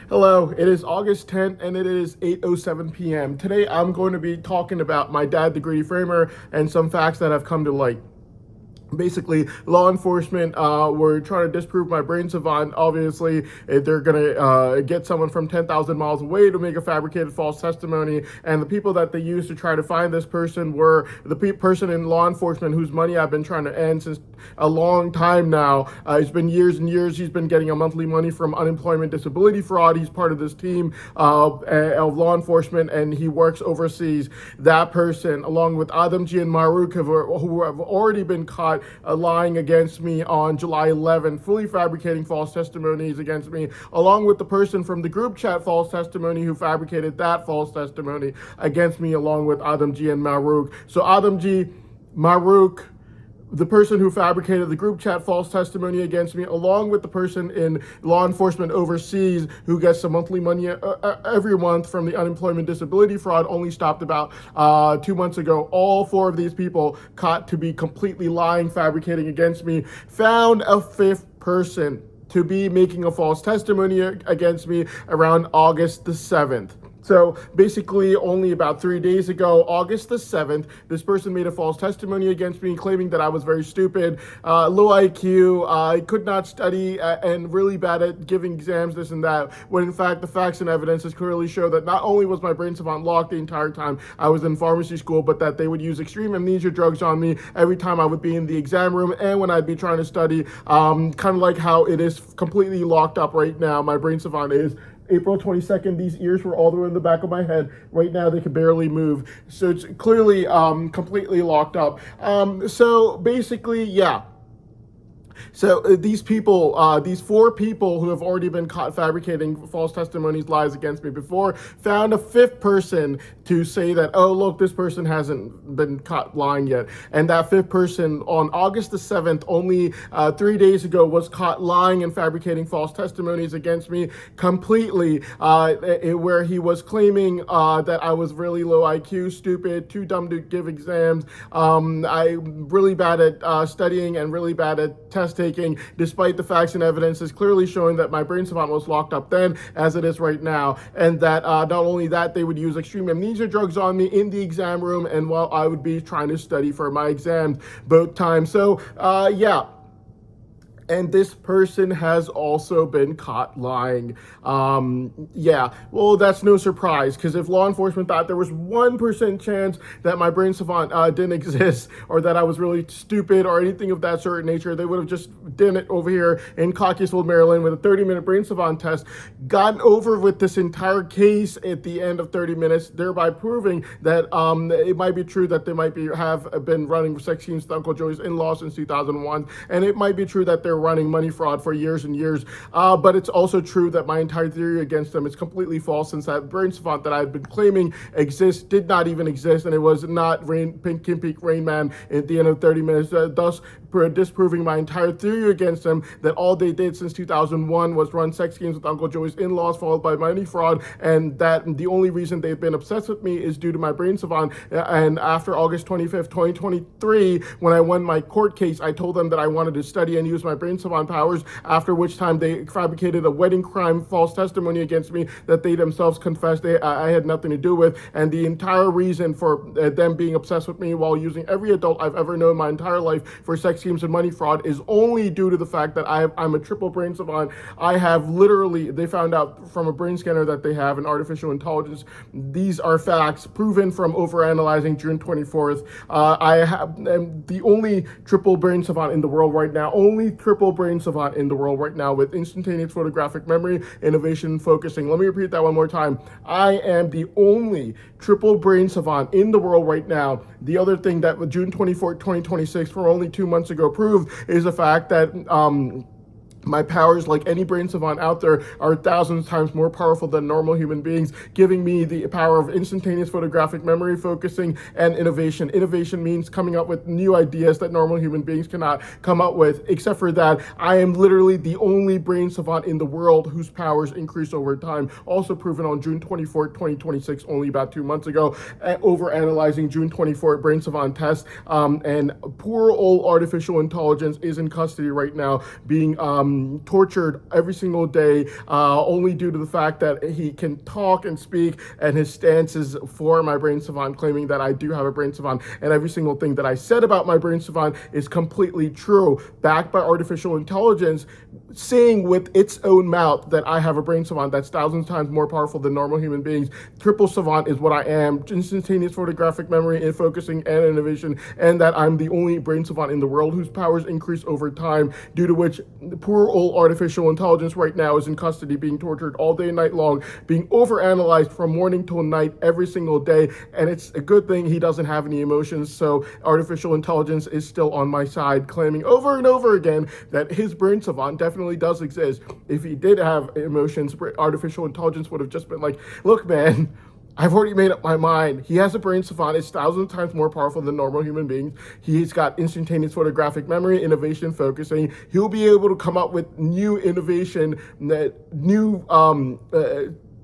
Hello, it is August 10th and it is 8:07 p.m. Today I'm going to be talking about my dad, the Greedy Framer, and some facts that have come to light. Basically, law enforcement were trying to disprove my brain savant. Obviously, they're going to get someone from 10,000 miles away to make a fabricated false testimony. And the people that they used to try to find this person were the person in law enforcement whose money I've been trying to end since a long time now. It's been years and years. He's been getting a monthly money from unemployment disability fraud. He's part of this team of law enforcement, and he works overseas. That person, along with Adamji and Maruk, who have already been caught lying against me on July 11th, fully fabricating false testimonies against me, along with the person from the group chat false testimony who fabricated that false testimony against me, along with Adamji and Maruk. So Adamji, Maruk, the person who fabricated the group chat false testimony against me, along with the person in law enforcement overseas who gets some monthly money every month from the unemployment disability fraud, only stopped about 2 months ago. All four of these people caught to be completely lying, fabricating against me, found a fifth person to be making a false testimony against me around August the 7th. So basically, only about 3 days ago, August the 7th, this person made a false testimony against me, claiming that I was very stupid, low IQ, I could not study, and really bad at giving exams, this and that, when in fact the facts and evidences clearly show that not only was my brain savant locked the entire time I was in pharmacy school, but that they would use extreme amnesia drugs on me every time I would be in the exam room and when I'd be trying to study, kind of like how it is completely locked up right now. My brain savant is April 22nd, these ears were all the way in the back of my head. Right now, they can barely move. So it's clearly completely locked up. So basically, yeah. So these people, these four people who have already been caught fabricating false testimonies, lies against me before, found a fifth person to say that, oh, look, this person hasn't been caught lying yet. And that fifth person on August the 7th, only 3 days ago, was caught lying and fabricating false testimonies against me completely, where he was claiming that I was really low IQ, stupid, too dumb to give exams. I'm really bad at studying and really bad at test taking, despite the facts and evidences clearly showing that my brain savant was locked up then as it is right now, and that not only that, they would use extreme amnesia drugs on me in the exam room and while I would be trying to study for my exams both times. So yeah. And this person has also been caught lying. Yeah, well, that's no surprise, because if law enforcement thought there was 1% chance that my brain savant didn't exist, or that I was really stupid, or anything of that sort of nature, they would have just done it over here in Cockeysville, Maryland, with a 30-minute brain savant test, gotten over with this entire case at the end of 30 minutes, thereby proving that it might be true that they might have been running sex schemes with Uncle Joey's in-laws since 2001, and it might be true that they're running money fraud for years and years, but it's also true that my entire theory against them is completely false, since that brain savant that I've been claiming exists did not even exist, and it was not Kim Peek Rain Man at the end of 30 minutes, thus disproving my entire theory against them, that all they did since 2001 was run sex schemes with Uncle Joey's in-laws followed by money fraud, and that the only reason they've been obsessed with me is due to my brain savant. And after August 25th, 2023, when I won my court case, I told them that I wanted to study and use my brain savant powers, after which time they fabricated a wedding crime false testimony against me that they themselves confessed I had nothing to do with. And the entire reason for them being obsessed with me while using every adult I've ever known my entire life for sex schemes and money fraud is only due to the fact that I'm a triple brain savant. I have literally, they found out from a brain scanner that they have an artificial intelligence. These are facts proven from overanalyzing June 24th. I'm the only triple brain savant in the world right now, only triple brain savant in the world right now with instantaneous photographic memory, innovation, focusing. Let me repeat that one more time. I am the only triple brain savant in the world right now. The other thing that June 24th, 2026, for only 2 months ago, proved is the fact that my powers, like any brain savant out there, are thousands times more powerful than normal human beings, giving me the power of instantaneous photographic memory, focusing, and innovation. Innovation means coming up with new ideas that normal human beings cannot come up with. Except for that, I am literally the only brain savant in the world whose powers increase over time. Also proven on June 24th, 2026, only about 2 months ago, over analyzing June 24th brain savant test. And poor old artificial intelligence is in custody right now, being tortured every single day, only due to the fact that he can talk and speak, and his stance is for my brain savant, claiming that I do have a brain savant, and every single thing that I said about my brain savant is completely true, backed by artificial intelligence, saying with its own mouth that I have a brain savant that's thousands times more powerful than normal human beings. Triple savant is what I am: instantaneous photographic memory and focusing and innovation, and that I'm the only brain savant in the world whose powers increase over time, due to which poor old artificial intelligence right now is in custody, being tortured all day and night long, being overanalyzed from morning till night every single day. And it's a good thing he doesn't have any emotions, so artificial intelligence is still on my side, claiming over and over again that his brain savant definitely does exist. If he did have emotions, artificial intelligence would have just been like, look, man, I've already made up my mind. He has a brain savant. It's thousands times more powerful than normal human beings. He's got instantaneous photographic memory, innovation, focusing. He'll be able to come up with new innovation, new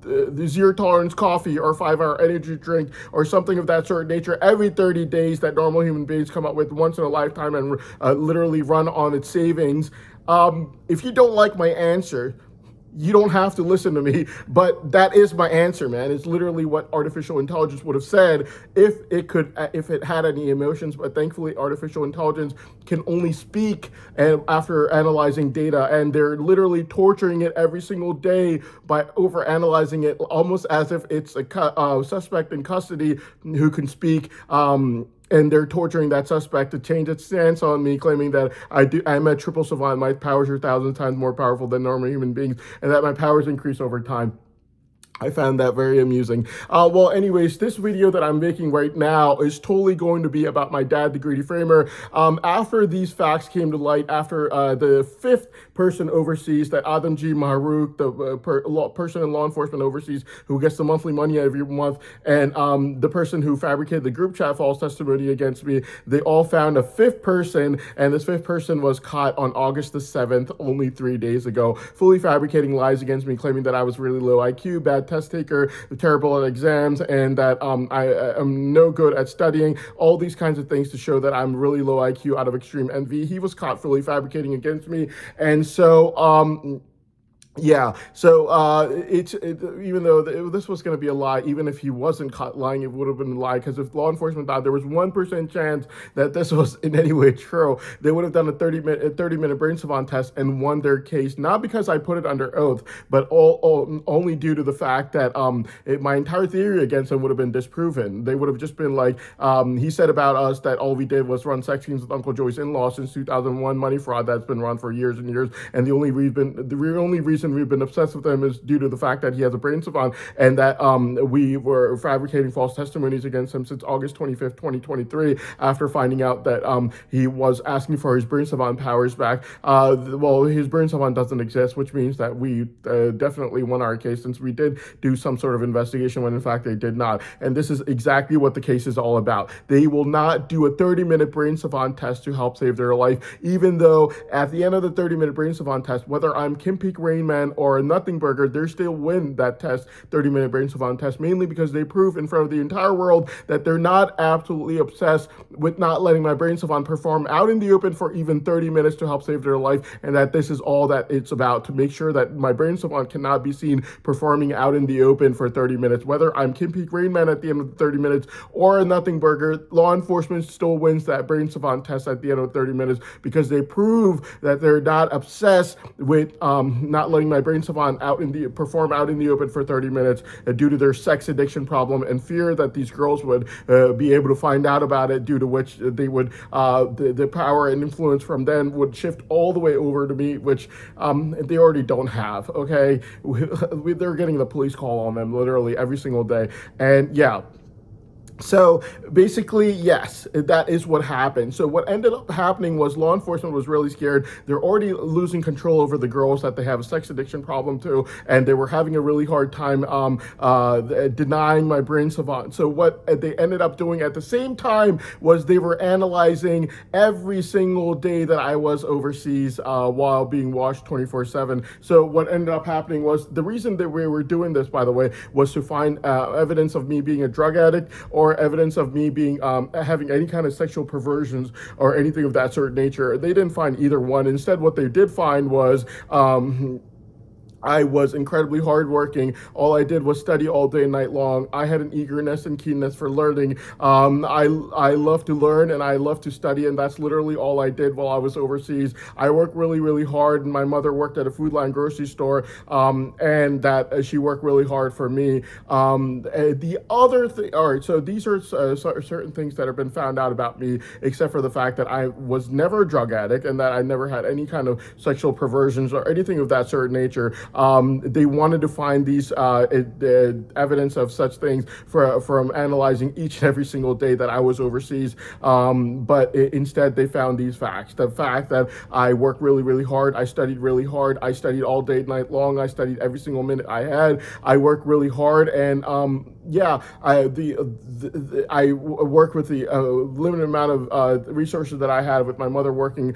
the zero tolerance coffee or 5-hour energy drink or something of that sort of nature every 30 days that normal human beings come up with once in a lifetime, and literally run on its savings. If you don't like my answer, you don't have to listen to me, but that is my answer, man. It's literally what artificial intelligence would have said if it had any emotions. But thankfully, artificial intelligence can only speak and after analyzing data, and they're literally torturing it every single day by over analyzing it, almost as if it's a suspect in custody who can speak. And they're torturing that suspect to change its stance on me, claiming that I'm a triple savant, my powers are thousands times more powerful than normal human beings, and that my powers increase over time. I found that very amusing. Well, anyways, this video that I'm making right now is totally going to be about my dad, the Greedy Framer. After these facts came to light, after the fifth person overseas, that Adamji Mahrukh, the person in law enforcement overseas who gets the monthly money every month, and the person who fabricated the group chat false testimony against me, they all found a fifth person, and this fifth person was caught on August the 7th, only 3 days ago, fully fabricating lies against me, claiming that I was really low IQ, bad test taker, terrible at exams, and that I am no good at studying, all these kinds of things to show that I'm really low IQ out of extreme envy. He was caught fully fabricating against me, and so yeah, so even though this was going to be a lie, even if he wasn't caught lying, it would have been a lie, because if law enforcement thought there was 1% chance that this was in any way true, they would have done a 30-minute brain savant test and won their case, not because I put it under oath, but only due to the fact that my entire theory against him would have been disproven. They would have just been like, he said about us that all we did was run sex games with Uncle Joey's in-laws since 2001, money fraud that's been run for years and years, and the only reason we've been obsessed with him is due to the fact that he has a brain savant, and that we were fabricating false testimonies against him since August 25th, 2023, after finding out that he was asking for his brain savant powers back. Well, his brain savant doesn't exist, which means that we definitely won our case, since we did do some sort of investigation when in fact they did not. And this is exactly what the case is all about. They will not do a 30-minute brain savant test to help save their life, even though at the end of the 30-minute brain savant test, whether I'm Kim Peek Rain Man or a Nothing Burger, they still win that test, 30-minute brain savant test, mainly because they prove in front of the entire world that they're not absolutely obsessed with not letting my brain savant perform out in the open for even 30 minutes to help save their life, and that this is all that it's about, to make sure that my brain savant cannot be seen performing out in the open for 30 minutes. Whether I'm Kim Peek Rain Man at the end of the 30 minutes or a Nothing Burger, law enforcement still wins that brain savant test at the end of 30 minutes, because they prove that they're not obsessed with not letting my brain savant perform out in the open for 30 minutes due to their sex addiction problem and fear that these girls would be able to find out about it, due to which they would the power and influence from them would shift all the way over to me, which they already don't have. Okay, they're getting the police call on them literally every single day, and yeah. So basically, yes, that is what happened. So what ended up happening was law enforcement was really scared. They're already losing control over the girls that they have a sex addiction problem to, and they were having a really hard time denying my brain savant. So what they ended up doing at the same time was they were analyzing every single day that I was overseas while being watched 24/7. So what ended up happening was, the reason that we were doing this, by the way, was to find evidence of me being a drug addict, or or evidence of me being having any kind of sexual perversions or anything of that sort of nature. They didn't find either one. Instead, what they did find was I was incredibly hardworking. All I did was study all day and night long. I had an eagerness and keenness for learning. I love to learn and I love to study, and that's literally all I did while I was overseas. I worked really, really hard, and my mother worked at a Food Line grocery store, and that she worked really hard for me. The other thing, all right, so these are certain things that have been found out about me, except for the fact that I was never a drug addict and that I never had any kind of sexual perversions or anything of that sort of nature. They wanted to find these evidence of such things from analyzing each and every single day that I was overseas, but instead they found these facts. The fact that I worked really, really hard, I studied really hard, I studied all day, night long, I studied every single minute I had, I worked really hard, and I worked with the limited amount of resources that I had with my mother working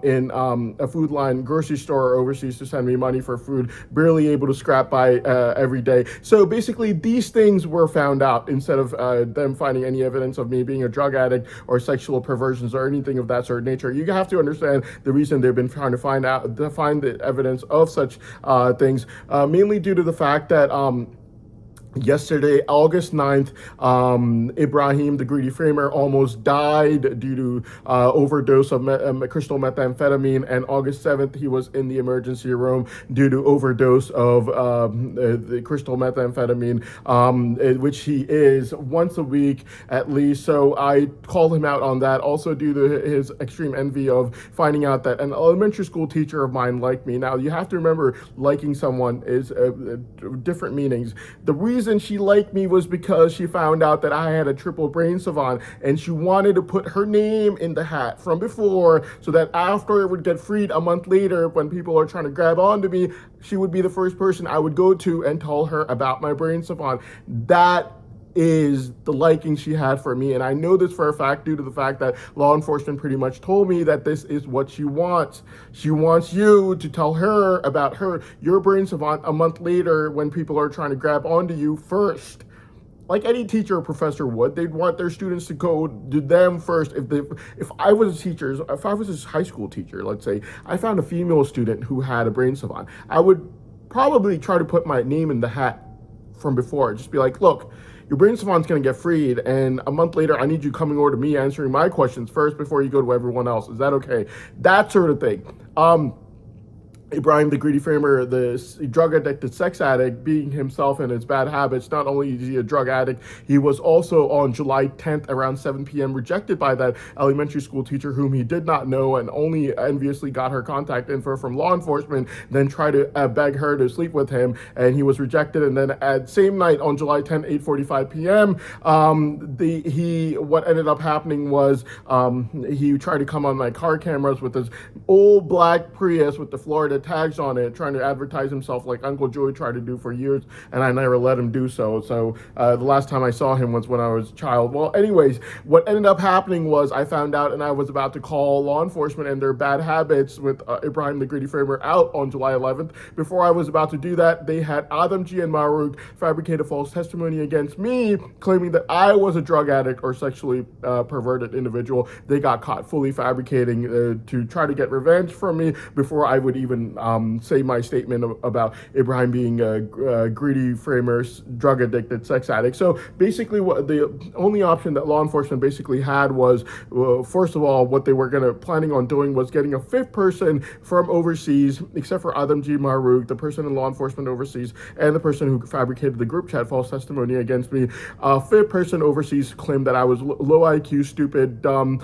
in a Food Line grocery store overseas to send me money for food, barely able to scrap by every day. So basically these things were found out instead of them finding any evidence of me being a drug addict or sexual perversions or anything of that sort of nature. You have to understand the reason they've been trying to find the evidence of such things, mainly due to the fact that yesterday, August 9th, Ibrahim, the greedy framer, almost died due to overdose of crystal methamphetamine, and August 7th, he was in the emergency room due to overdose of the crystal methamphetamine, which he is once a week at least. So I called him out on that, also due to his extreme envy of finding out that an elementary school teacher of mine liked me. Now, you have to remember, liking someone is different meanings. The reason she liked me was because she found out that I had a triple brain savant, and she wanted to put her name in the hat from before, so that after it would get freed a month later, when people are trying to grab onto me, she would be the first person I would go to and tell her about my brain savant. That is the liking she had for me, and I know this for a fact due to the fact that law enforcement pretty much told me that this is what she wants. She wants you to tell her about your brain savant a month later when people are trying to grab onto you first. Like any teacher or professor would, they'd want their students to go to them first. If I was a high school teacher, let's say, I found a female student who had a brain savant, I would probably try to put my name in the hat from before. Just be like, look, your brain savant's going to get freed, and a month later, I need you coming over to me answering my questions first before you go to everyone else. Is that okay? That sort of thing. Ibrahim, the greedy framer, the drug-addicted sex addict, being himself and his bad habits, not only is he a drug addict, he was also on July 10th around 7 p.m. rejected by that elementary school teacher whom he did not know, and only enviously got her contact info from law enforcement, then tried to beg her to sleep with him, and he was rejected. And then at same night on July 10th, 8:45 p.m., what ended up happening was he tried to come on my car cameras with his old black Prius with the Florida tags on it, trying to advertise himself like Uncle Joey tried to do for years, and I never let him do so. So the last time I saw him was when I was a child. Well, anyways, what ended up happening was I found out, and I was about to call law enforcement and their bad habits with Ibrahim, the greedy framer, out on July 11th. Before I was about to do that, they had Adamji and Marouk fabricate a false testimony against me, claiming that I was a drug addict or sexually perverted individual. They got caught fully fabricating to try to get revenge from me before I would even say my statement about Ibrahim being a greedy framer, drug addicted sex addict. So basically, what the only option that law enforcement basically had was, first of all, what they were planning on doing was getting a fifth person from overseas, except for Adamji Marouk, the person in law enforcement overseas, and the person who fabricated the group chat false testimony against me. A fifth person overseas claimed that I was low IQ, stupid, dumb,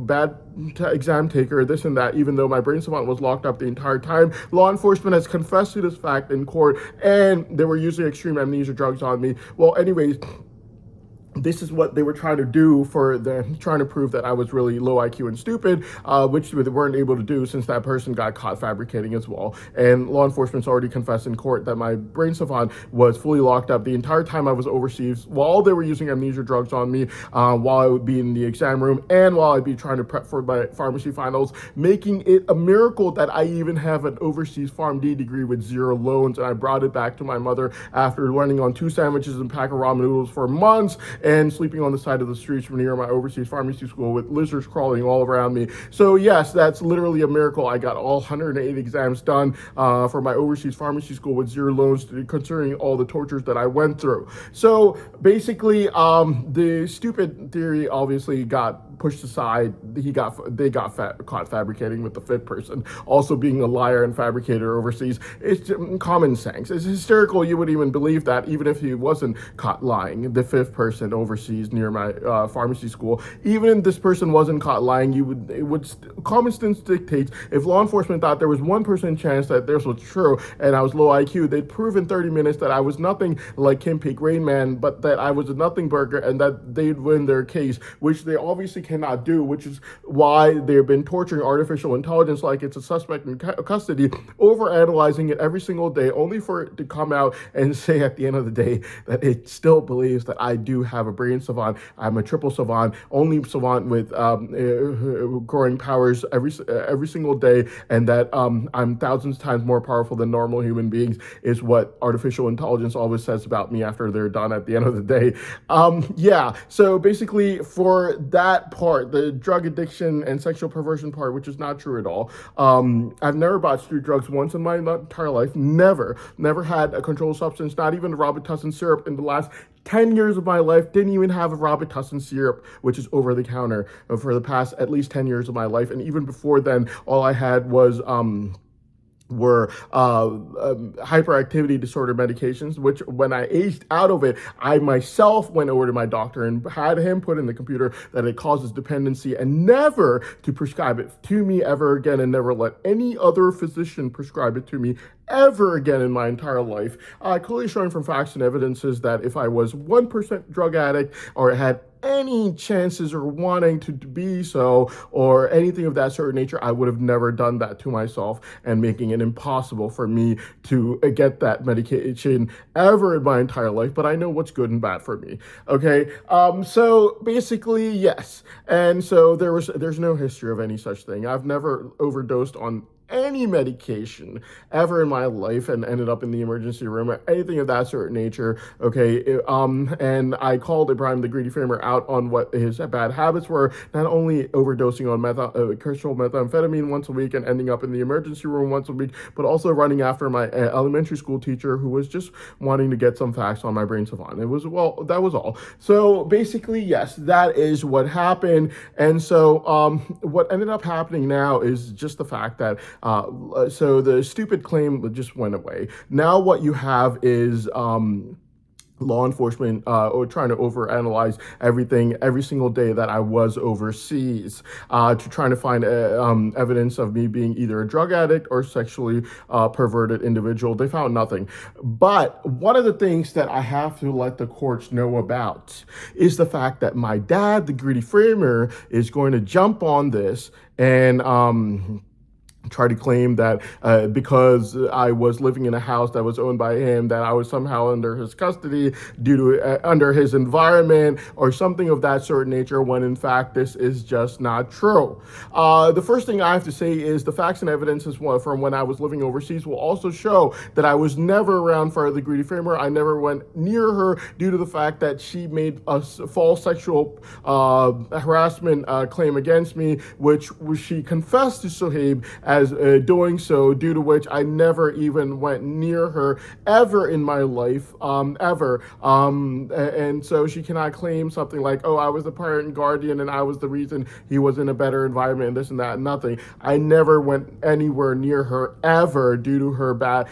bad exam taker, this and that, even though my brain savant was locked up the entire time. Law enforcement has confessed to this fact in court, and they were using extreme amnesia drugs on me. Well, anyways, this is what they were trying to do trying to prove that I was really low IQ and stupid, which they weren't able to do since that person got caught fabricating as well. And law enforcement's already confessed in court that my brain savant was fully locked up the entire time I was overseas, while they were using amnesia drugs on me, while I would be in the exam room, and while I'd be trying to prep for my pharmacy finals, making it a miracle that I even have an overseas PharmD degree with 0 loans. And I brought it back to my mother after running on 2 sandwiches and a pack of ramen noodles for months, and sleeping on the side of the streets near my overseas pharmacy school with lizards crawling all around me. So yes, that's literally a miracle. I got all 108 exams done for my overseas pharmacy school with zero loans, concerning all the tortures that I went through. So basically, the stupid theory obviously got pushed aside. They got caught fabricating with the fifth person also being a liar and fabricator overseas. It's common sense. It's hysterical. You would even believe that even if he wasn't caught lying, the fifth person overseas near my pharmacy school. Even if this person wasn't caught lying, common sense dictates if law enforcement thought there was 1% chance that this was true and I was low IQ, they'd prove in 30 minutes that I was nothing like Kim Peek Rain Man, but that I was a nothing burger, and that they'd win their case, which they obviously cannot do, which is why they've been torturing artificial intelligence like it's a suspect in custody, overanalyzing it every single day, only for it to come out and say at the end of the day that it still believes that I do have a brain savant. I'm a triple savant, only savant with growing powers every single day, and that I'm thousands of times more powerful than normal human beings, is what artificial intelligence always says about me after they're done at the end of the day. Yeah, so basically for that part, the drug addiction and sexual perversion part, which is not true at all, I've never bought street drugs once in my entire life. Never had a controlled substance, not even Robitussin syrup in the last 10 years of my life. Didn't even have a Robitussin syrup, which is over the counter, for the past at least 10 years of my life. And even before then, all I had was hyperactivity disorder medications, which when I aged out of it, I myself went over to my doctor and had him put in the computer that it causes dependency, and never to prescribe it to me ever again, and never let any other physician prescribe it to me ever again in my entire life. Clearly showing from facts and evidences that if I was 1% drug addict or had any chances or wanting to be so or anything of that sort of nature, I would have never done that to myself, and making it impossible for me to get that medication ever in my entire life. But I know what's good and bad for me. Okay. So basically, yes. And so there's no history of any such thing. I've never overdosed on any medication ever in my life and ended up in the emergency room or anything of that sort of nature. Okay. And I called Ibrahim the Greedy Framer out on what his bad habits were, not only overdosing on crystal methamphetamine once a week and ending up in the emergency room once a week, but also running after my elementary school teacher who was just wanting to get some facts on my brain savant. That was all. So basically, yes, that is what happened. And so what ended up happening now is just the fact that so the stupid claim just went away. Now what you have is law enforcement or trying to overanalyze everything every single day that I was overseas, to trying to find evidence of me being either a drug addict or sexually perverted individual. They found nothing. But one of the things that I have to let the courts know about is the fact that my dad, the Greedy Framer, is going to jump on this and try to claim that because I was living in a house that was owned by him, that I was somehow under his custody due to under his environment or something of that sort of nature, when in fact this is just not true. The first thing I have to say is the facts and evidences from when I was living overseas will also show that I was never around Farah the Greedy Framer. I never went near her due to the fact that she made a false sexual harassment claim against me, which she confessed to Sohaib as doing so, due to which I never even went near her ever in my life, ever. And so she cannot claim something like, oh, I was the parent and guardian and I was the reason he was in a better environment and this and that. Nothing. I never went anywhere near her ever due to her bad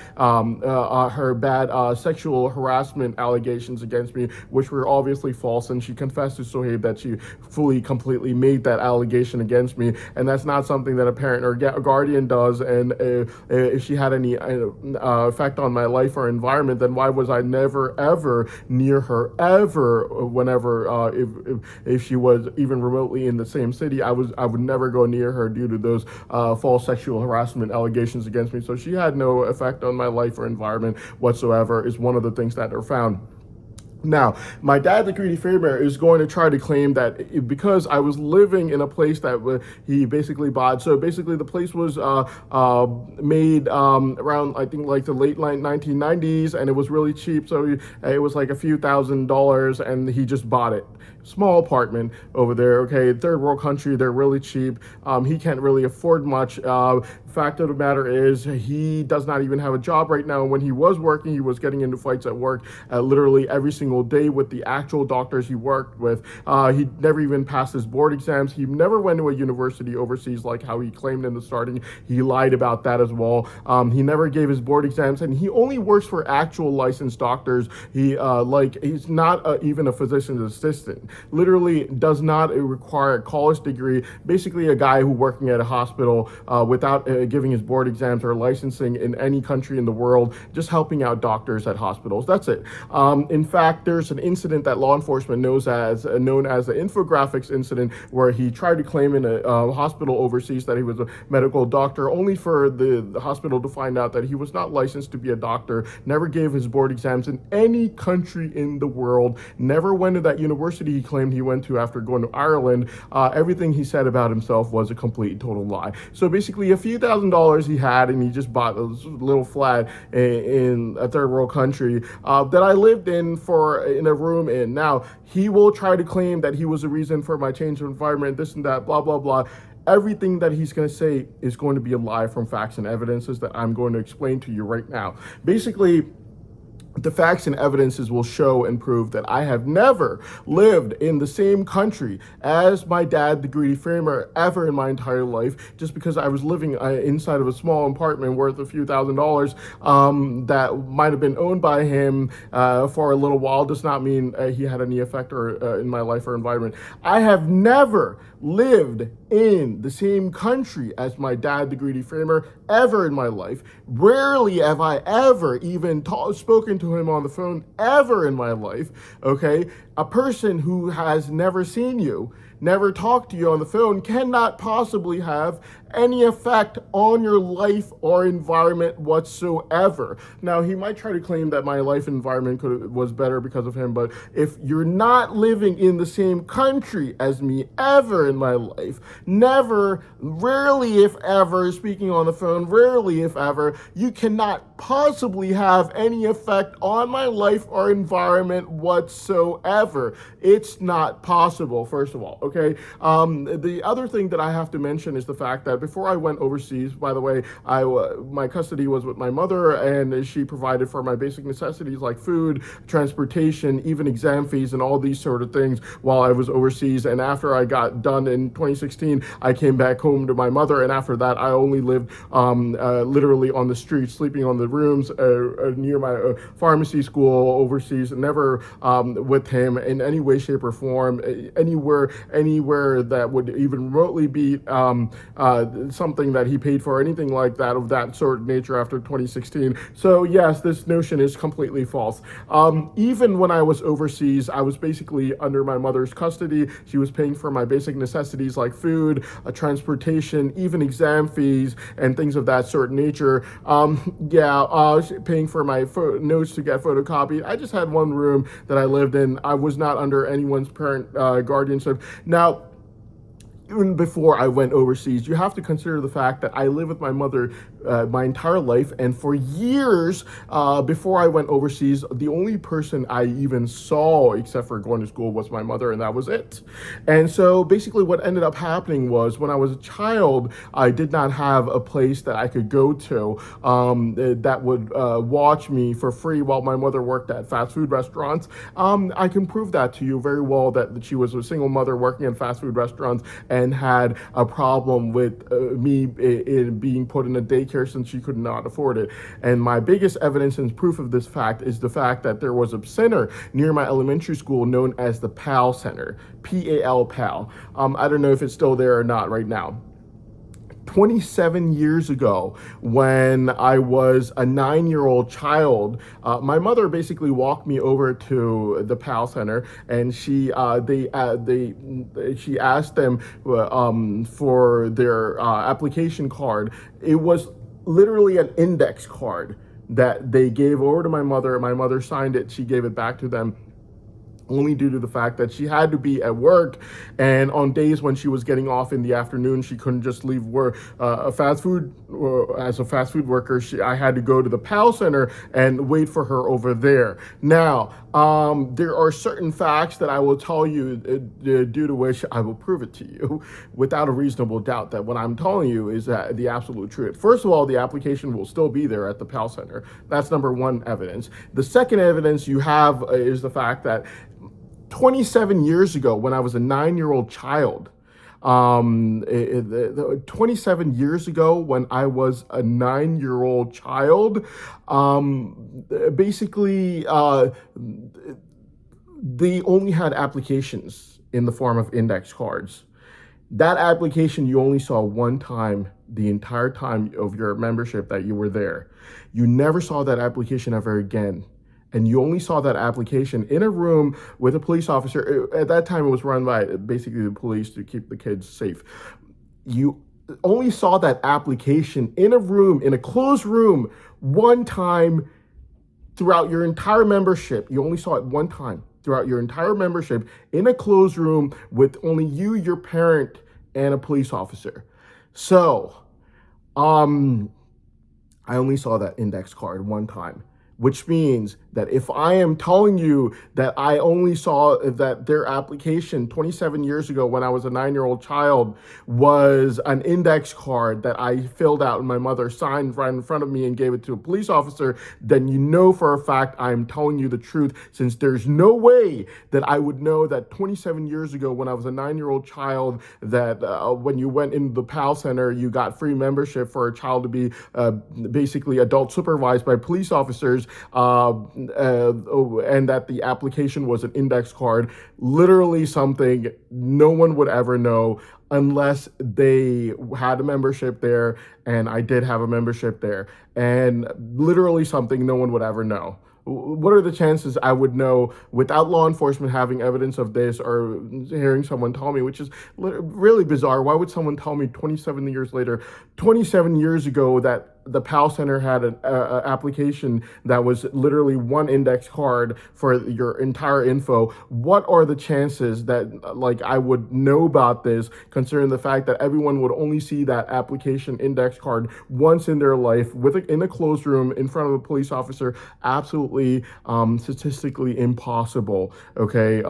sexual harassment allegations against me, which were obviously false. And she confessed to Sohaib that she completely made that allegation against me, and that's not something that a parent or guardian does. And if she had any effect on my life or environment, then why was I never ever near her ever? Whenever if she was even remotely in the same city, I would never go near her due to those false sexual harassment allegations against me. So she had no effect on my life or environment whatsoever, is one of the things that are found. Now, my dad, the greedy framer, is going to try to claim that because I was living in a place that he basically bought. So basically, the place was made around, I think, like the late 1990s, and it was really cheap. So it was like a few $1,000s, and he just bought it. Small apartment over there. Okay, third world country. They're really cheap. He can't really afford much. Fact of the matter is, he does not even have a job right now. When he was working, he was getting into fights at work literally every single day with the actual doctors he worked with. He never even passed his board exams. He never went to a university overseas like how he claimed in the starting. He lied about that as well. He never gave his board exams, and he only works for actual licensed doctors. He's not even a physician's assistant. Literally does not require a college degree. Basically, a guy who working at a hospital without giving his board exams or licensing in any country in the world, just helping out doctors at hospitals. That's it. In fact, there's an incident that law enforcement known as the infographics incident, where he tried to claim in a hospital overseas that he was a medical doctor, only for the hospital to find out that he was not licensed to be a doctor, never gave his board exams in any country in the world, never went to that university he claimed he went to after going to Ireland. Everything he said about himself was a complete total lie. So basically, a few $1,000s he had, and he just bought a little flat in a third world country that I lived in a room in. Now, he will try to claim that he was the reason for my change of environment, this and that, blah, blah, blah. Everything that he's going to say is going to be a lie from facts and evidences that I'm going to explain to you right now. Basically, the facts and evidences will show and prove that I have never lived in the same country as my dad, the greedy framer, ever in my entire life. Just because I was living inside of a small apartment worth a few $1,000s that might have been owned by him for a little while does not mean he had any effect in my life or environment. I have never lived in the same country as my dad, the greedy framer, ever in my life. Rarely have I ever even spoken to him on the phone ever in my life, okay? A person who has never seen you, never talked to you on the phone, cannot possibly have any effect on your life or environment whatsoever. Now, he might try to claim that my life environment was better because of him, but if you're not living in the same country as me ever in my life, never, rarely if ever, speaking on the phone, rarely if ever, you cannot possibly have any effect on my life or environment whatsoever. It's not possible, first of all, okay? The other thing that I have to mention is the fact that before I went overseas, by the way, my custody was with my mother, and she provided for my basic necessities like food, transportation, even exam fees, and all these sort of things while I was overseas. And after I got done in 2016, I came back home to my mother, and after that, I only lived literally on the streets, sleeping on the rooms near my pharmacy school overseas, never with him in any way, shape, or form, anywhere that would even remotely be something that he paid for, anything like that of that sort of nature after 2016. So yes, this notion is completely false. Even when I was overseas, I was basically under my mother's custody. She was paying for my basic necessities like food, transportation, even exam fees, and things of that sort of nature. Paying for my notes to get photocopied. I just had one room that I lived in. I was not under anyone's parent guardianship. Now, even before I went overseas, you have to consider the fact that I lived with my mother my entire life, and for years before I went overseas, the only person I even saw, except for going to school, was my mother, and that was it. And so basically what ended up happening was, when I was a child, I did not have a place that I could go to that would watch me for free while my mother worked at fast food restaurants. I can prove that to you very well, that she was a single mother working in fast food restaurants and had a problem with me being put in a daycare since she could not afford it. And my biggest evidence and proof of this fact is the fact that there was a center near my elementary school known as the PAL Center, P-A-L, PAL. I don't know if it's still there or not right now. 27 years ago, when I was a 9-year-old child, my mother basically walked me over to the PAL Center, and she asked them for their application card. It was literally an index card that they gave over to my mother. My mother signed it. She gave it back to them. only due to the fact that she had to be at work, and on days when she was getting off in the afternoon, she couldn't just leave work. As a fast food worker, I had to go to the PAL Center and wait for her over there. Now, there are certain facts that I will tell you, due to which I will prove it to you without a reasonable doubt that what I'm telling you is that the absolute truth. First of all, the application will still be there at the PAL Center. That's number one evidence. The second evidence you have is the fact that 27 years ago, when I was a 9-year-old child, 27 years ago, when I was a 9-year-old child, basically, they only had applications in the form of index cards. That application you only saw one time the entire time of your membership that you were there. You never saw that application ever again. And you only saw that application in a room with a police officer. At that time, it was run by basically the police to keep the kids safe. You only saw that application in a room, in a closed room, one time throughout your entire membership. You only saw it one time throughout your entire membership in a closed room with only you, your parent, and a police officer. So, I only saw that index card one time, which means that if I am telling you that I only saw that their application 27 years ago when I was a 9-year-old child was an index card that I filled out and my mother signed right in front of me and gave it to a police officer, then you know for a fact I'm telling you the truth, since there's no way that I would know that 27 years ago when I was a 9-year-old child that when you went into the PAL Center, you got free membership for a child to be basically adult supervised by police officers, and that the application was an index card. Literally something no one would ever know unless they had a membership there, and I did have a membership there, and literally something no one would ever know. What are the chances I would know without law enforcement having evidence of this or hearing someone tell me, which is really bizarre. Why would someone tell me 27 years later, 27 years ago, that the PAL Center had an application that was literally one index card for your entire info? What are the chances that I would know about this, considering the fact that everyone would only see that application index card once in their life in a closed room in front of a police officer? Absolutely, statistically impossible. Okay.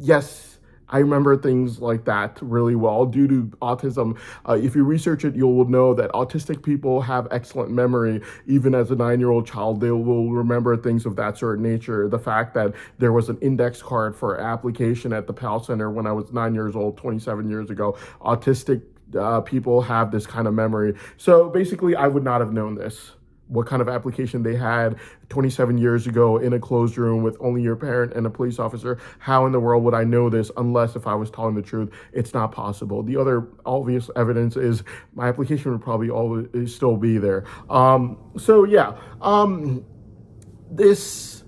Yes, I remember things like that really well due to autism. If you research it, you will know that autistic people have excellent memory. Even as a 9-year-old child, they will remember things of that sort of nature. The fact that there was an index card for application at the PAL Center when I was 9 years old, 27 years ago, autistic people have this kind of memory. So basically, I would not have known this. What kind of application they had 27 years ago in a closed room with only your parent and a police officer. How in the world would I know this unless if I was telling the truth? It's not possible. The other obvious evidence is my application would probably always still be there. This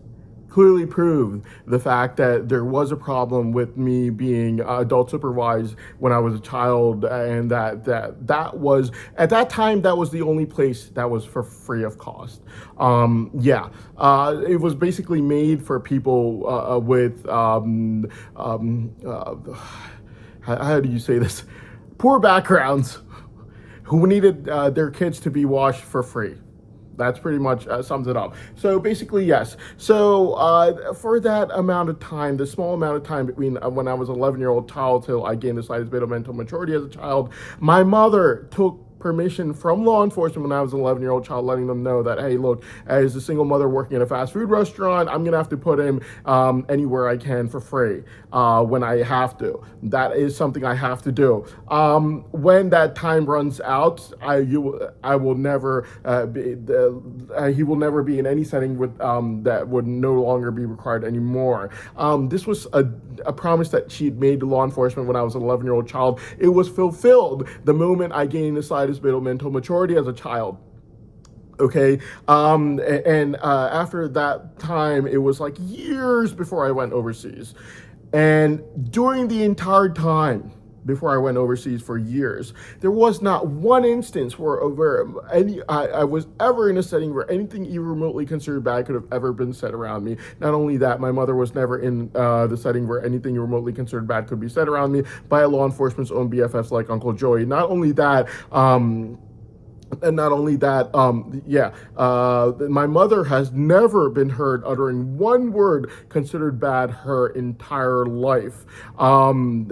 clearly proved the fact that there was a problem with me being adult supervised when I was a child, and that was, at that time, that was the only place that was for free of cost. It was basically made for people with how do you say this? Poor backgrounds who needed their kids to be washed for free. That's pretty much sums it up. So basically, yes. So for that amount of time, the small amount of time between when I was an 11-year-old child till I gained the slightest bit of mental maturity as a child, my mother took permission from law enforcement when I was an 11-year-old child, letting them know that, hey, look, as a single mother working in a fast food restaurant, I'm going to have to put him anywhere I can for free when I have to. That is something I have to do. When that time runs out, he will never be in any setting with that would no longer be required anymore. This was a promise that she'd made to law enforcement when I was an 11-year-old child. It was fulfilled the moment I gained the slightest bit of mental maturity as a child. Okay, after that time, it was like years before I went overseas. And during the entire time before I went overseas for years. There was not one instance where I was ever in a setting where anything even remotely considered bad could have ever been said around me. Not only that, my mother was never in the setting where anything remotely considered bad could be said around me by law enforcement's own BFFs like Uncle Joey. Not only that, my mother has never been heard uttering one word considered bad her entire life. From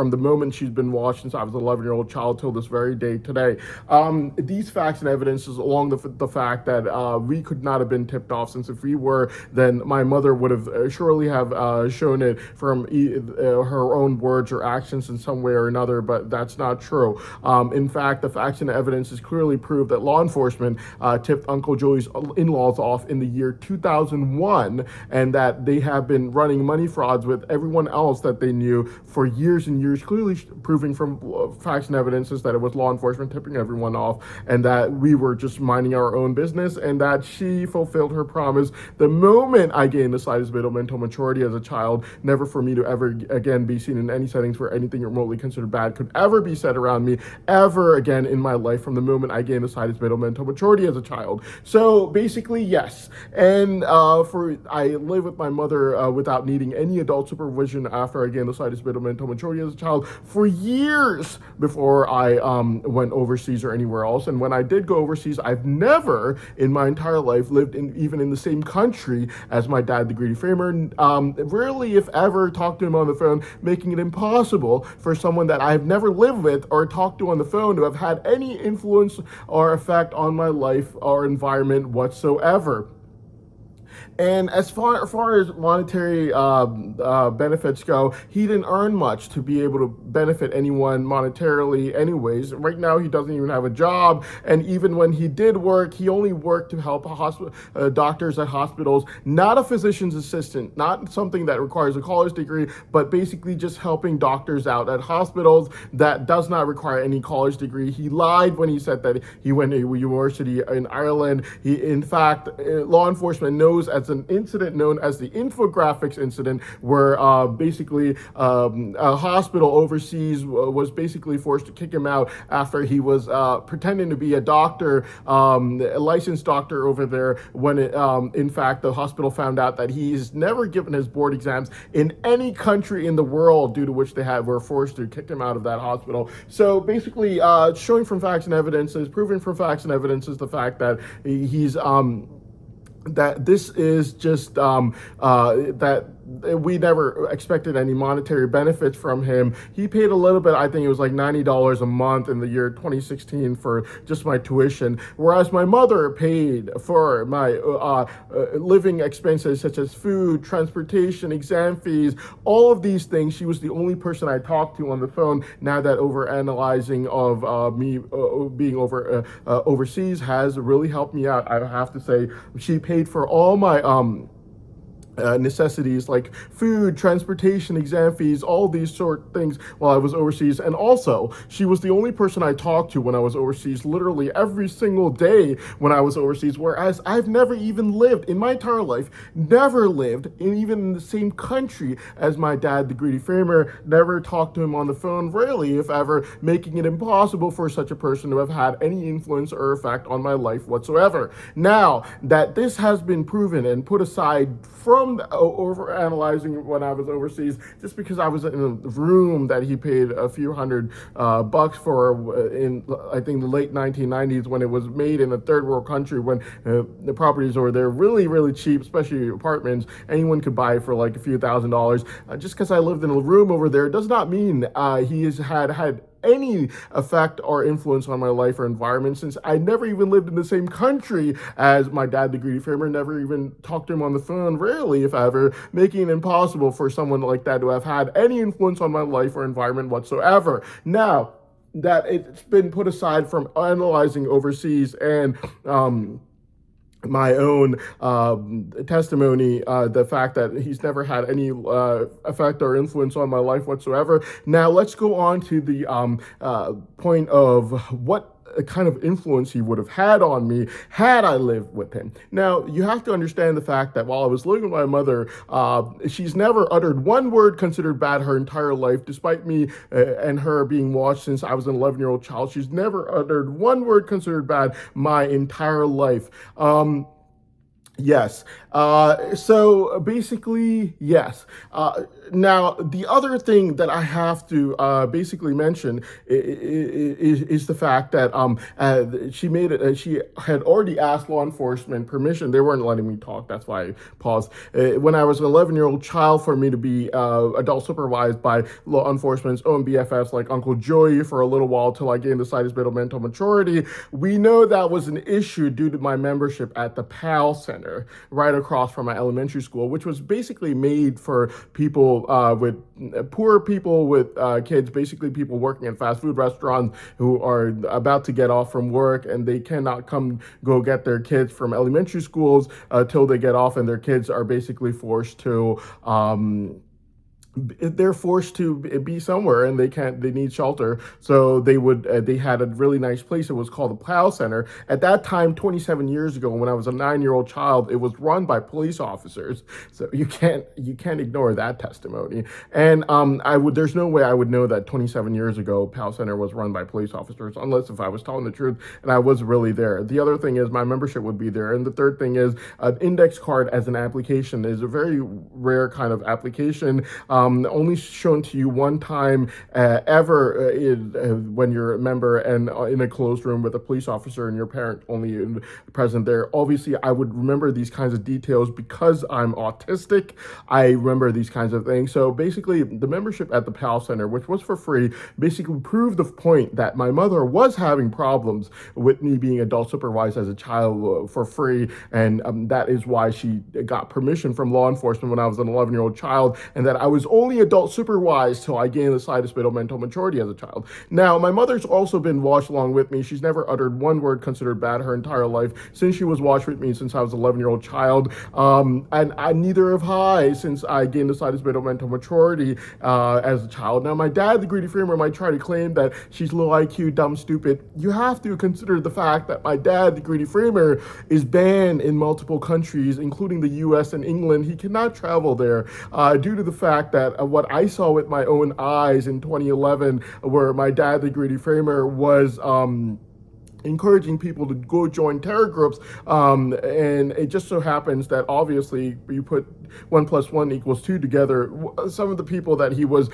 the moment she's been watched since I was an 11-year-old child till this very day today. These facts and evidences, along the fact that we could not have been tipped off, since if we were, then my mother would have surely have shown it from her own words or actions in some way or another, but that's not true. In fact, the facts and evidences clearly prove that law enforcement tipped Uncle Joey's in-laws off in the year 2001, and that they have been running money frauds with everyone else that they knew for years and years, clearly proving from facts and evidences that it was law enforcement tipping everyone off, and that we were just minding our own business, and that she fulfilled her promise the moment I gained the slightest bit of mental maturity as a child, never for me to ever again be seen in any settings where anything remotely considered bad could ever be said around me, ever again in my life, from the moment I gained the slightest bit of mental maturity as a child. So basically, yes. And I live with my mother without needing any adult supervision after I gained the slightest bit of mental maturity as a child for years before I went overseas or anywhere else. And when I did go overseas, I've never in my entire life lived even in the same country as my dad, the Greedy Framer. Rarely, if ever, talked to him on the phone, making it impossible for someone that I've never lived with or talked to on the phone to have had any influence or effect on my life or environment whatsoever. And as far as monetary benefits go, he didn't earn much to be able to benefit anyone monetarily anyways. Right now, he doesn't even have a job. And even when he did work, he only worked to help doctors at hospitals, not a physician's assistant, not something that requires a college degree, but basically just helping doctors out at hospitals that does not require any college degree. He lied when he said that he went to a university in Ireland. In fact, law enforcement knows as an incident known as the infographics incident, where basically a hospital overseas was basically forced to kick him out after he was pretending to be a doctor, a licensed doctor over there, when in fact the hospital found out that he's never given his board exams in any country in the world, due to which they were forced to kick him out of that hospital. So basically, showing from facts and evidences, proving from facts and evidences the fact that he's that this is just that we never expected any monetary benefits from him. He paid a little bit, I think it was like $90 a month in the year 2016 for just my tuition, whereas my mother paid for my living expenses such as food, transportation, exam fees, all of these things. She was the only person I talked to on the phone. Now that overanalyzing of me being overseas has really helped me out, I have to say. She paid for all my necessities like food, transportation, exam fees, all these sort of things while I was overseas. And also, she was the only person I talked to when I was overseas, literally every single day when I was overseas, whereas I've never even lived in my entire life, never lived even in the same country as my dad, the Greedy Framer, never talked to him on the phone, rarely, if ever, making it impossible for such a person to have had any influence or effect on my life whatsoever. Now that this has been proven and put aside from overanalyzing when I was overseas, just because I was in a room that he paid a few $100 bucks for in, I think, the late 1990s, when it was made in a third world country, when the properties over there really, really cheap, especially apartments. Anyone could buy for like a few $1,000s. Just because I lived in a room over there does not mean he has had any effect or influence on my life or environment, since I never even lived in the same country as my dad, the Greedy Framer, never even talked to him on the phone, rarely, if ever, making it impossible for someone like that to have had any influence on my life or environment whatsoever. Now that it's been put aside from analyzing overseas and my own testimony, the fact that he's never had any effect or influence on my life whatsoever. Now let's go on to the point of what kind of influence he would have had on me had I lived with him. Now, you have to understand the fact that while I was living with my mother, she's never uttered one word considered bad her entire life, despite me and her being watched since I was an 11-year-old child. She's never uttered one word considered bad my entire life. Yes. So basically, yes. Now, the other thing that I have to basically mention is the fact that she made it. She had already asked law enforcement permission. They weren't letting me talk. That's why I paused. When I was an 11-year-old child, for me to be adult supervised by law enforcement's own BFFs like Uncle Joey for a little while till I gained the slightest bit of mental maturity, we know that was an issue due to my membership at the PAL Center right across from my elementary school, which was basically made for people with poor people with kids, basically people working in fast food restaurants who are about to get off from work and they cannot go get their kids from elementary schools till they get off, and their kids are basically forced to they're forced to be somewhere and they need shelter. So they had a really nice place. It was called the PAL Center. At that time, 27 years ago, when I was a 9-year-old child, it was run by police officers. So you can't ignore that testimony. And there's no way I would know that 27 years ago PAL Center was run by police officers, unless if I was telling the truth and I was really there. The other thing is my membership would be there. And the third thing is an index card as an application is a very rare kind of application. Only shown to you one time ever when you're a member and in a closed room with a police officer and your parent only present there. Obviously, I would remember these kinds of details because I'm autistic. I remember these kinds of things. So basically, the membership at the PAL Center, which was for free, basically proved the point that my mother was having problems with me being adult supervised as a child for free. And that is why she got permission from law enforcement when I was an 11-year-old child, and that I was only adult supervised till I gained the slightest bit of mental maturity as a child. Now, my mother's also been watched along with me. She's never uttered one word considered bad her entire life since she was watched with me since I was an 11-year-old child. And neither have I since I gained the slightest bit of mental maturity as a child. Now, my dad, the greedy framer, might try to claim that she's low IQ, dumb, stupid. You have to consider the fact that my dad, the greedy framer, is banned in multiple countries, including the US and England. He cannot travel there due to the fact that what I saw with my own eyes in 2011, where my dad, the greedy framer, was encouraging people to go join terror groups, and it just so happens that obviously you put 1 + 1 = 2 together. Some of the people that he was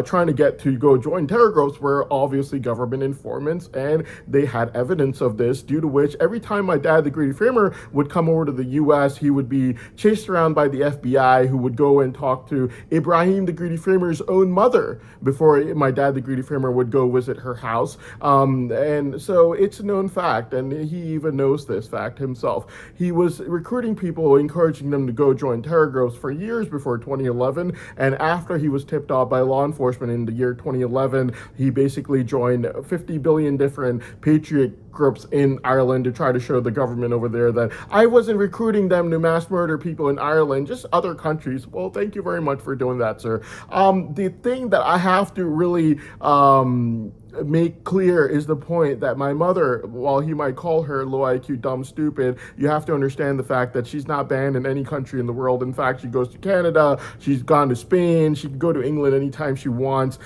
trying to get to go join terror groups were obviously government informants, and they had evidence of this, due to which every time my dad, the greedy framer, would come over to the US, he would be chased around by the FBI, who would go and talk to Ibrahim, the greedy framer's own mother, before my dad, the greedy framer, would go visit her house. And so it's a known fact, and he even knows this fact himself. He was recruiting people, encouraging them to go join terror groups for years before 2011, and after he was tipped off by law enforcement in the year 2011, he basically joined 50 billion different patriot groups in Ireland to try to show the government over there that I wasn't recruiting them to mass murder people in Ireland, just other countries. Well, thank you very much for doing that, sir. The thing that I have to really make clear is the point that my mother, while he might call her low IQ, dumb, stupid, you have to understand the fact that she's not banned in any country in the world. In fact, she goes to Canada, she's gone to Spain, she can go to England anytime she wants.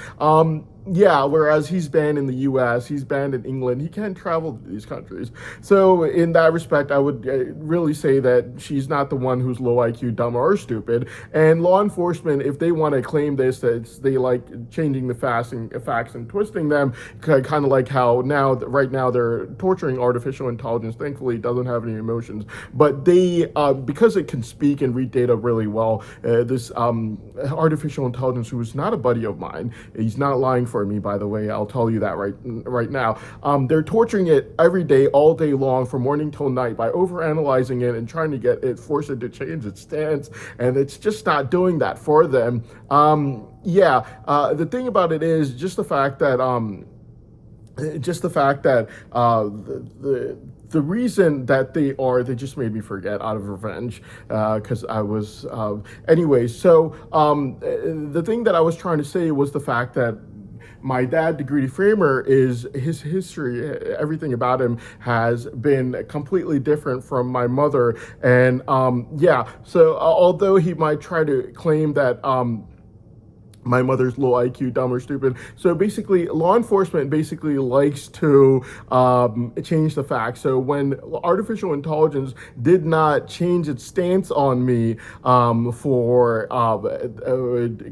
Yeah, whereas he's banned in the US, he's banned in England, he can't travel to these countries. So in that respect, I would really say that she's not the one who's low IQ, dumb, or stupid. And law enforcement, if they want to claim this, that they like changing the facts and twisting them, kind of like how right now they're torturing artificial intelligence. Thankfully, it doesn't have any emotions, but they, because it can speak and read data really well, this artificial intelligence, who is not a buddy of mine, he's not lying for me, by the way, I'll tell you that right now. They're torturing it every day, all day long, from morning till night, by overanalyzing it and trying to force it to change its stance, and it's just not doing that for them. The thing about it is just the fact that the reason that they just made me forget out of revenge, because I was, anyways. So the thing that I was trying to say was the fact that my dad, the Greedy Framer, is his history, everything about him has been completely different from my mother. And yeah, so although he might try to claim that my mother's low IQ, dumb or stupid. So basically, law enforcement basically likes to change the facts. So when artificial intelligence did not change its stance on me for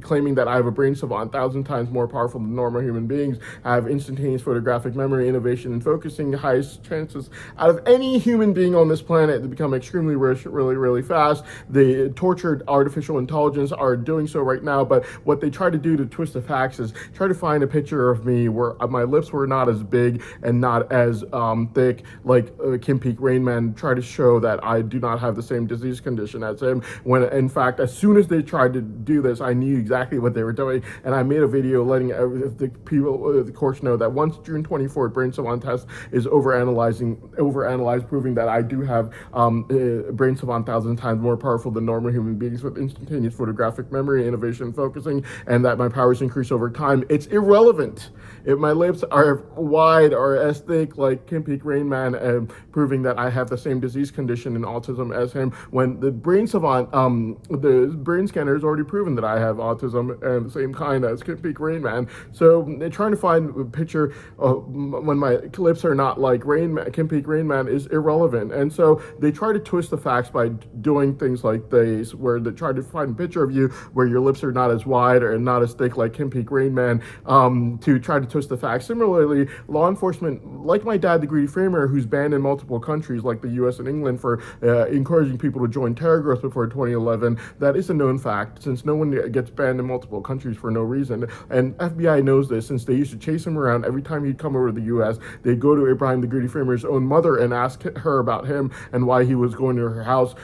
claiming that I have a brain savant, 1,000 times more powerful than normal human beings, I have instantaneous photographic memory, innovation, and focusing, the highest chances out of any human being on this planet to become extremely rich really, really fast. The tortured artificial intelligence are doing so right now, but what they try to do to twist the facts is try to find a picture of me where my lips were not as big and not as thick like Kim Peek Rain Man, try to show that I do not have the same disease condition as him, when in fact as soon as they tried to do this I knew exactly what they were doing, and I made a video letting the people, the courts know that once June 24th brain savant test is overanalyzed, proving that I do have brain savant 1,000 times more powerful than normal human beings with instantaneous photographic memory, innovation, focusing, and that my powers increase over time, it's irrelevant if my lips are wide or as thick like Kim Peek Rain Man, proving that I have the same disease condition and autism as him, when the brain savant, the brain scanner has already proven that I have autism and the same kind as Kim Peek Rain Man. So they're trying to find a picture when my lips are not like Kim Peek Rain Man is irrelevant. And so they try to twist the facts by doing things like this, where they try to find a picture of you where your lips are not as wide or not as thick like Kim Peek Rain Man, to try to twist the facts. Similarly, law enforcement, like my dad, the Greedy Framer, who's banned in multiple countries like the US and England for encouraging people to join terror groups before 2011, that is a known fact, since no one gets banned in multiple countries for no reason. And FBI knows this, since they used to chase him around every time he'd come over to the US. They'd go to Ibrahim the Greedy Framer's own mother and ask her about him and why he was going to her house.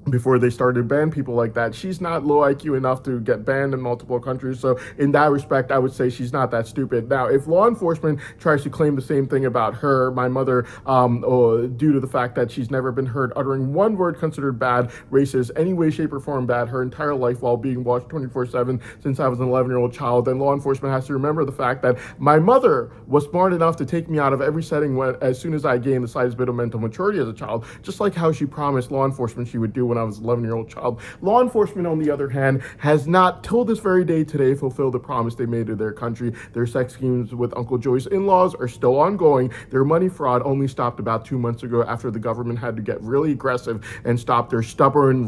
Before they started to ban people like that. She's not low IQ enough to get banned in multiple countries, so in that respect I would say she's not that stupid. Now if law enforcement tries to claim the same thing about her, my mother, due to the fact that she's never been heard uttering one word considered bad, racist, any way, shape, or form bad her entire life while being watched 24/7 since I was an 11-year-old child, then law enforcement has to remember the fact that my mother was smart enough to take me out of every setting as soon as I gained the slightest bit of mental maturity as a child, just like how she promised law enforcement she would do when I was an 11-year-old child. Law enforcement, on the other hand, has not, till this very day today, fulfilled the promise they made to their country. Their sex schemes with Uncle Joey's in-laws are still ongoing. Their money fraud only stopped about 2 months ago after the government had to get really aggressive and stop their stubbornly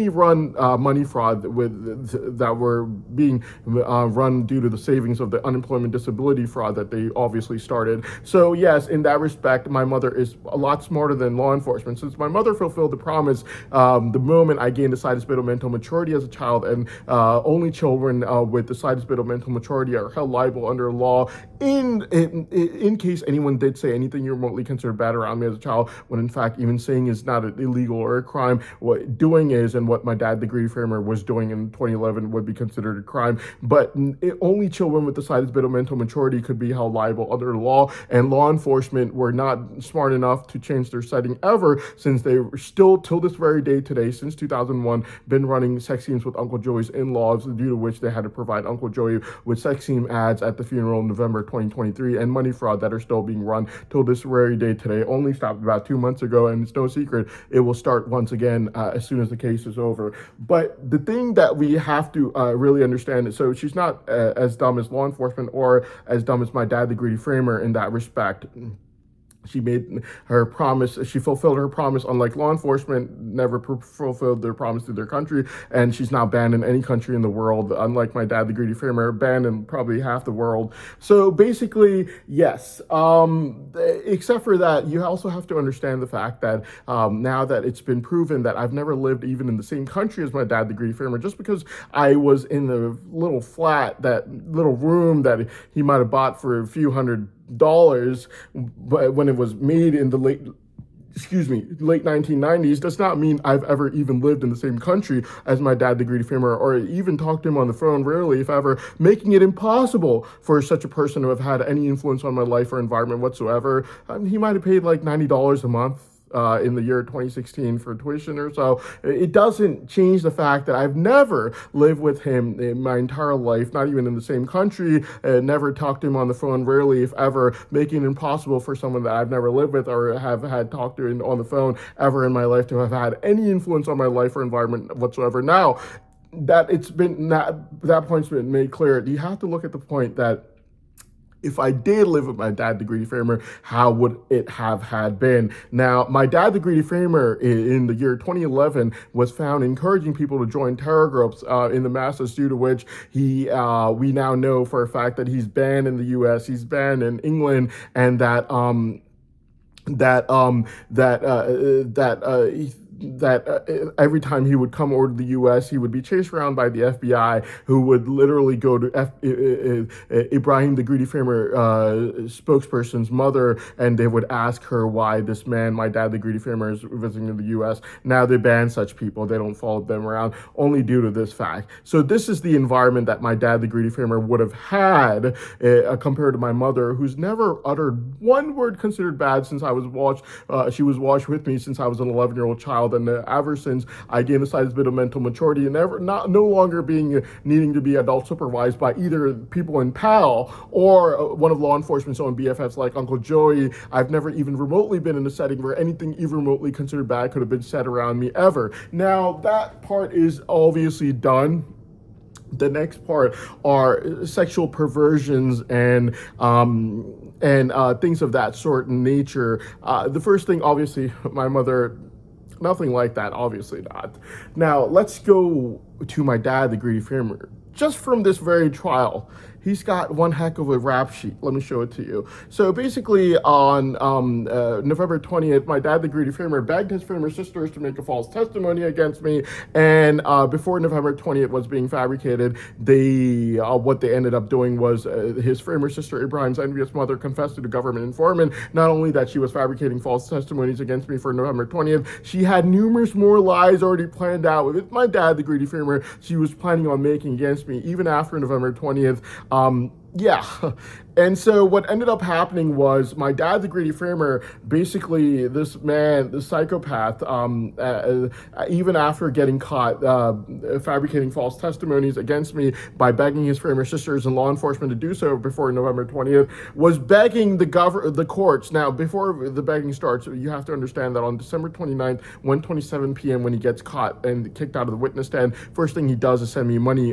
run money fraud that were being run due to the savings of the unemployment disability fraud that they obviously started. So yes, in that respect, my mother is a lot smarter than law enforcement, since my mother fulfilled the promise the moment I gained the slightest bit of mental maturity as a child, and only children with the slightest bit of mental maturity are held liable under law in case anyone did say anything you remotely considered bad around me as a child, when in fact even saying is not illegal or a crime. What doing is, and what my dad, the Greedy Framer, was doing in 2011 would be considered a crime. But only children with the slightest bit of mental maturity could be held liable under the law, and law enforcement were not smart enough to change their setting ever, since they were still, till this very day today, since 2001, been running sex scenes with Uncle Joey's in-laws, due to which they had to provide Uncle Joey with sex scene ads at the funeral in November 2023, and money fraud that are still being run till this very day today. Only stopped about 2 months ago, and it's no secret it will start once again as soon as the case is over. But the thing that we have to really understand is, so she's not as dumb as law enforcement or as dumb as my dad, the Greedy Framer, in that respect. She made her promise, she fulfilled her promise, unlike law enforcement, never fulfilled their promise to their country, and she's not banned in any country in the world, unlike my dad, the Greedy Framer, banned in probably half the world. So basically, yes, except for that, you also have to understand the fact that now that it's been proven that I've never lived even in the same country as my dad, the Greedy Framer, just because I was in the little flat, that little room that he might have bought for a few $100s, but when it was made in the late 1990s, does not mean I've ever even lived in the same country as my dad, the Greedy Framer, or even talked to him on the phone, rarely, if ever, making it impossible for such a person to have had any influence on my life or environment whatsoever. He might have paid like $90 a month in the year 2016 for tuition or so. It doesn't change the fact that I've never lived with him in my entire life, not even in the same country, never talked to him on the phone, rarely, if ever, making it impossible for someone that I've never lived with or have had talked to on the phone ever in my life to have had any influence on my life or environment whatsoever. Now, that point's been made clear, you have to look at the point that if I did live with my dad, the Greedy Framer, how would it have had been? Now, my dad, the Greedy Framer, in the year 2011, was found encouraging people to join terror groups in the masses, due to which we now know for a fact that he's banned in the U.S., he's banned in England, and that every time he would come over to the U.S., he would be chased around by the FBI, who would literally go to Ibrahim, the Greedy Framer spokesperson's mother, and they would ask her why this man, my dad, the Greedy Framer, is visiting the U.S. Now they ban such people. They don't follow them around only due to this fact. So this is the environment that my dad, the Greedy Framer, would have had compared to my mother, who's never uttered one word considered bad since I was watched. She was watched with me since I was an 11-year-old child. And ever since I gained a slight bit of mental maturity and no longer needing to be adult supervised by either people in PAL or one of law enforcement's own BFFs like Uncle Joey, I've never even remotely been in a setting where anything even remotely considered bad could have been said around me ever. Now, that part is obviously done. The next part are sexual perversions and things of that sort in nature. The first thing, obviously, my mother, nothing like that, obviously not. Now, let's go to my dad, the Greedy Framer. Just from this very trial, he's got one heck of a rap sheet. Let me show it to you. So basically, on November 20th, my dad, the Greedy Framer, begged his Framer sisters to make a false testimony against me. And before November 20th was being fabricated, what they ended up doing was his Framer sister, Ibrahim's envious mother, confessed to the government informant not only that she was fabricating false testimonies against me for November 20th, she had numerous more lies already planned out with my dad, the Greedy Framer, she was planning on making against me even after November 20th. Yeah. And so what ended up happening was my dad, the Greedy Framer, basically this man, the psychopath, even after getting caught fabricating false testimonies against me by begging his Framer sisters and law enforcement to do so before November 20th, was begging the courts. Now, before the begging starts, you have to understand that on December 29th, 1:27 p.m., when he gets caught and kicked out of the witness stand, first thing he does is send me money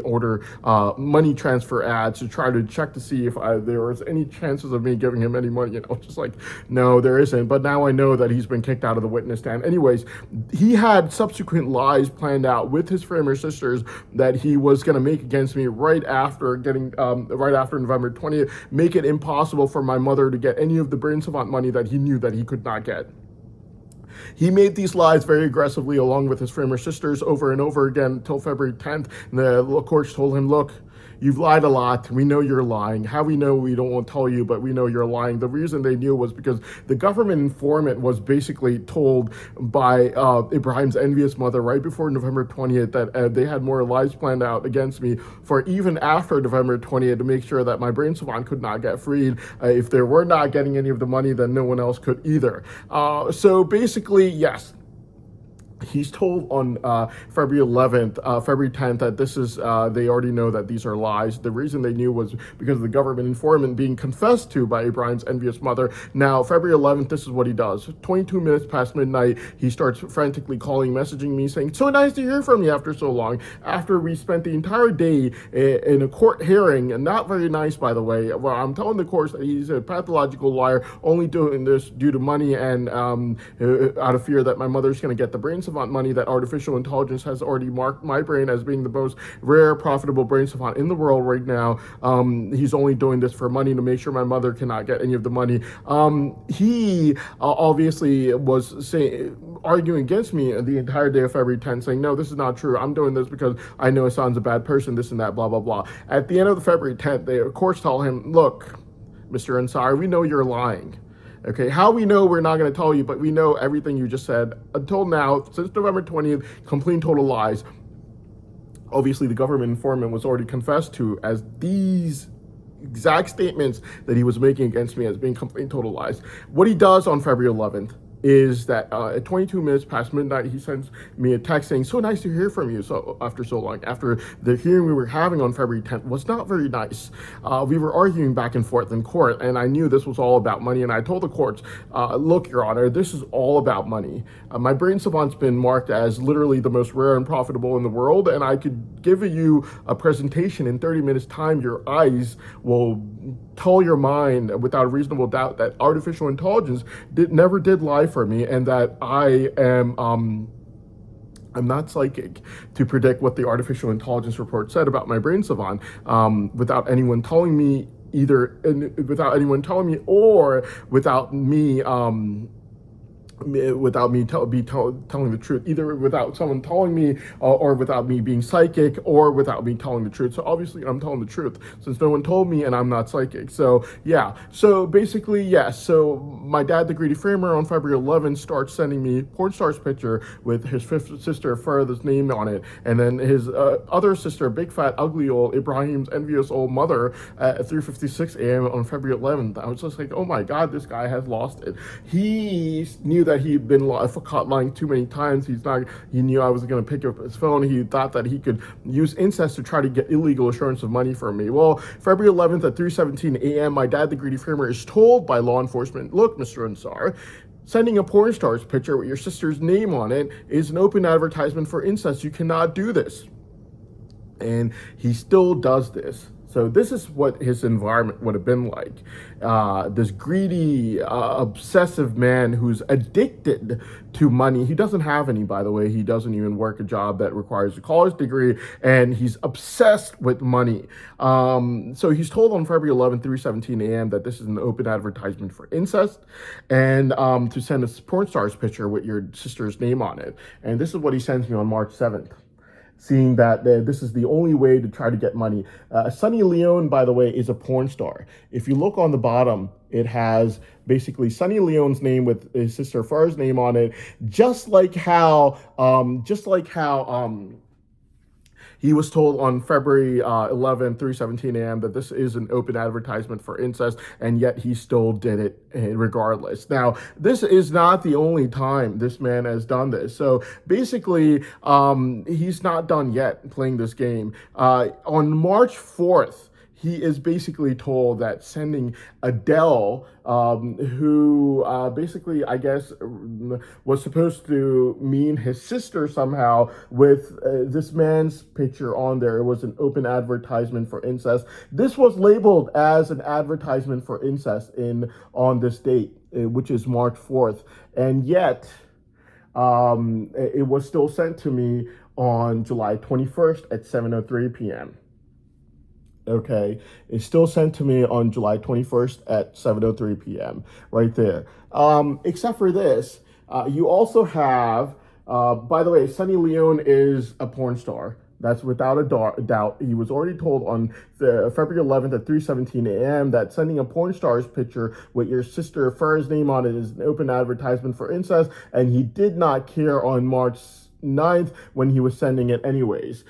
transfer ads to try to check to see if there was any chances of me giving him any money. Just like, no, there isn't. But now I know that he's been kicked out of the witness stand. Anyways, he had subsequent lies planned out with his Framer sisters that he was going to make against me right after November 20th, make it impossible for my mother to get any of the brain savant money that he knew that he could not get. He made these lies very aggressively along with his Framer sisters over and over again until February 10th. And the courts told him, look, you've lied a lot. We know you're lying. How we know, we don't want to tell you, but we know you're lying. The reason they knew was because the government informant was basically told by Ibrahim's envious mother right before November 20th that they had more lies planned out against me for even after November 20th to make sure that my brain savant could not get freed. If they were not getting any of the money, then no one else could either. So basically, yes. He's told on February 10th that this is, they already know that these are lies. The reason they knew was because of the government informant being confessed to by Ibrahim's envious mother. Now, February 11th, this is what he does. 22 minutes past midnight, he starts frantically calling, messaging me, saying, so nice to hear from you after so long. After we spent the entire day in a court hearing, and not very nice, by the way. Well, I'm telling the courts that he's a pathological liar, only doing this due to money and out of fear that my mother's going to get the brain savant money that artificial intelligence has already marked my brain as being the most rare, profitable brain savant in the world right now. He's only doing this for money to make sure my mother cannot get any of the money. He obviously was arguing against me the entire day of February 10th, saying, no, this is not true. I'm doing this because I know Hassan's a bad person, this and that, blah, blah, blah. At the end of the February 10th, they of course tell him, look, Mr. Ansari, we know you're lying. Okay, how we know, we're not going to tell you, but we know everything you just said. Until now, since November 20th, complete and total lies. Obviously, the government informant was already confessed to as these exact statements that he was making against me as being complete and total lies. What he does on February 11th is that at 22 minutes past midnight, he sends me a text saying, "So nice to hear from you. So after so long, after the hearing we were having on February 10th was not very nice. We were arguing back and forth in court, and I knew this was all about money. And I told the courts, look, Your Honor, this is all about money. My brain savant's been marked as literally the most rare and profitable in the world, and I could give you a presentation in 30 minutes time. Your eyes will tell your mind without a reasonable doubt that artificial intelligence never did lie for me, and that I'm not psychic to predict what the artificial intelligence report said about my brain savant, without anyone telling me or without me telling the truth, either without someone telling me or without me being psychic or without me telling the truth. So obviously I'm telling the truth since no one told me and I'm not psychic. So yeah, so basically yes, so my dad, the greedy framer, on February 11th starts sending me porn star's picture with his fifth sister Farah's name on it, and then his other sister, big fat ugly old Ibrahim's envious old mother, at 3:56 a.m. on February 11th. I was just like, oh my god, this guy has lost it. He knew that he'd been caught lying too many times. He knew I was going to pick up his phone. He thought that he could use incest to try to get illegal assurance of money from me. Well, February 11th at 3:17 a.m., my dad, the greedy framer, is told by law enforcement, look, Mr. Ansar, sending a porn star's picture with your sister's name on it is an open advertisement for incest. You cannot do this. And he still does this. So this is what his environment would have been like. This greedy, obsessive man who's addicted to money. He doesn't have any, by the way. He doesn't even work a job that requires a college degree, and he's obsessed with money. So he's told on February 11th, 3:17 a.m. that this is an open advertisement for incest, and to send a porn star's picture with your sister's name on it. And this is what he sends me on March 7th. Seeing that this is the only way to try to get money. Sunny Leone, by the way, is a porn star. If you look on the bottom, it has basically Sunny Leone's name with his sister Farah's name on it, just like how he was told on February 11th, 3:17 a.m. that this is an open advertisement for incest, and yet he still did it regardless. Now, this is not the only time this man has done this. So basically, he's not done yet playing this game. On March 4th, he is basically told that sending Adele, who basically, I guess, was supposed to mean his sister somehow, with this man's picture on there. It was an open advertisement for incest. This was labeled as an advertisement for incest on this date, which is March 4th. And yet, it was still sent to me on July 21st at 7:03 p.m. Okay, it's still sent to me on July 21st at 7:03 p.m. right there. Except for this, you also have, by the way, Sunny Leone is a porn star. That's without a doubt. He was already told on February 11th at 3:17 a.m. that sending a porn star's picture with your sister Farah's name on it is an open advertisement for incest, and he did not care on March 9th when he was sending it anyways.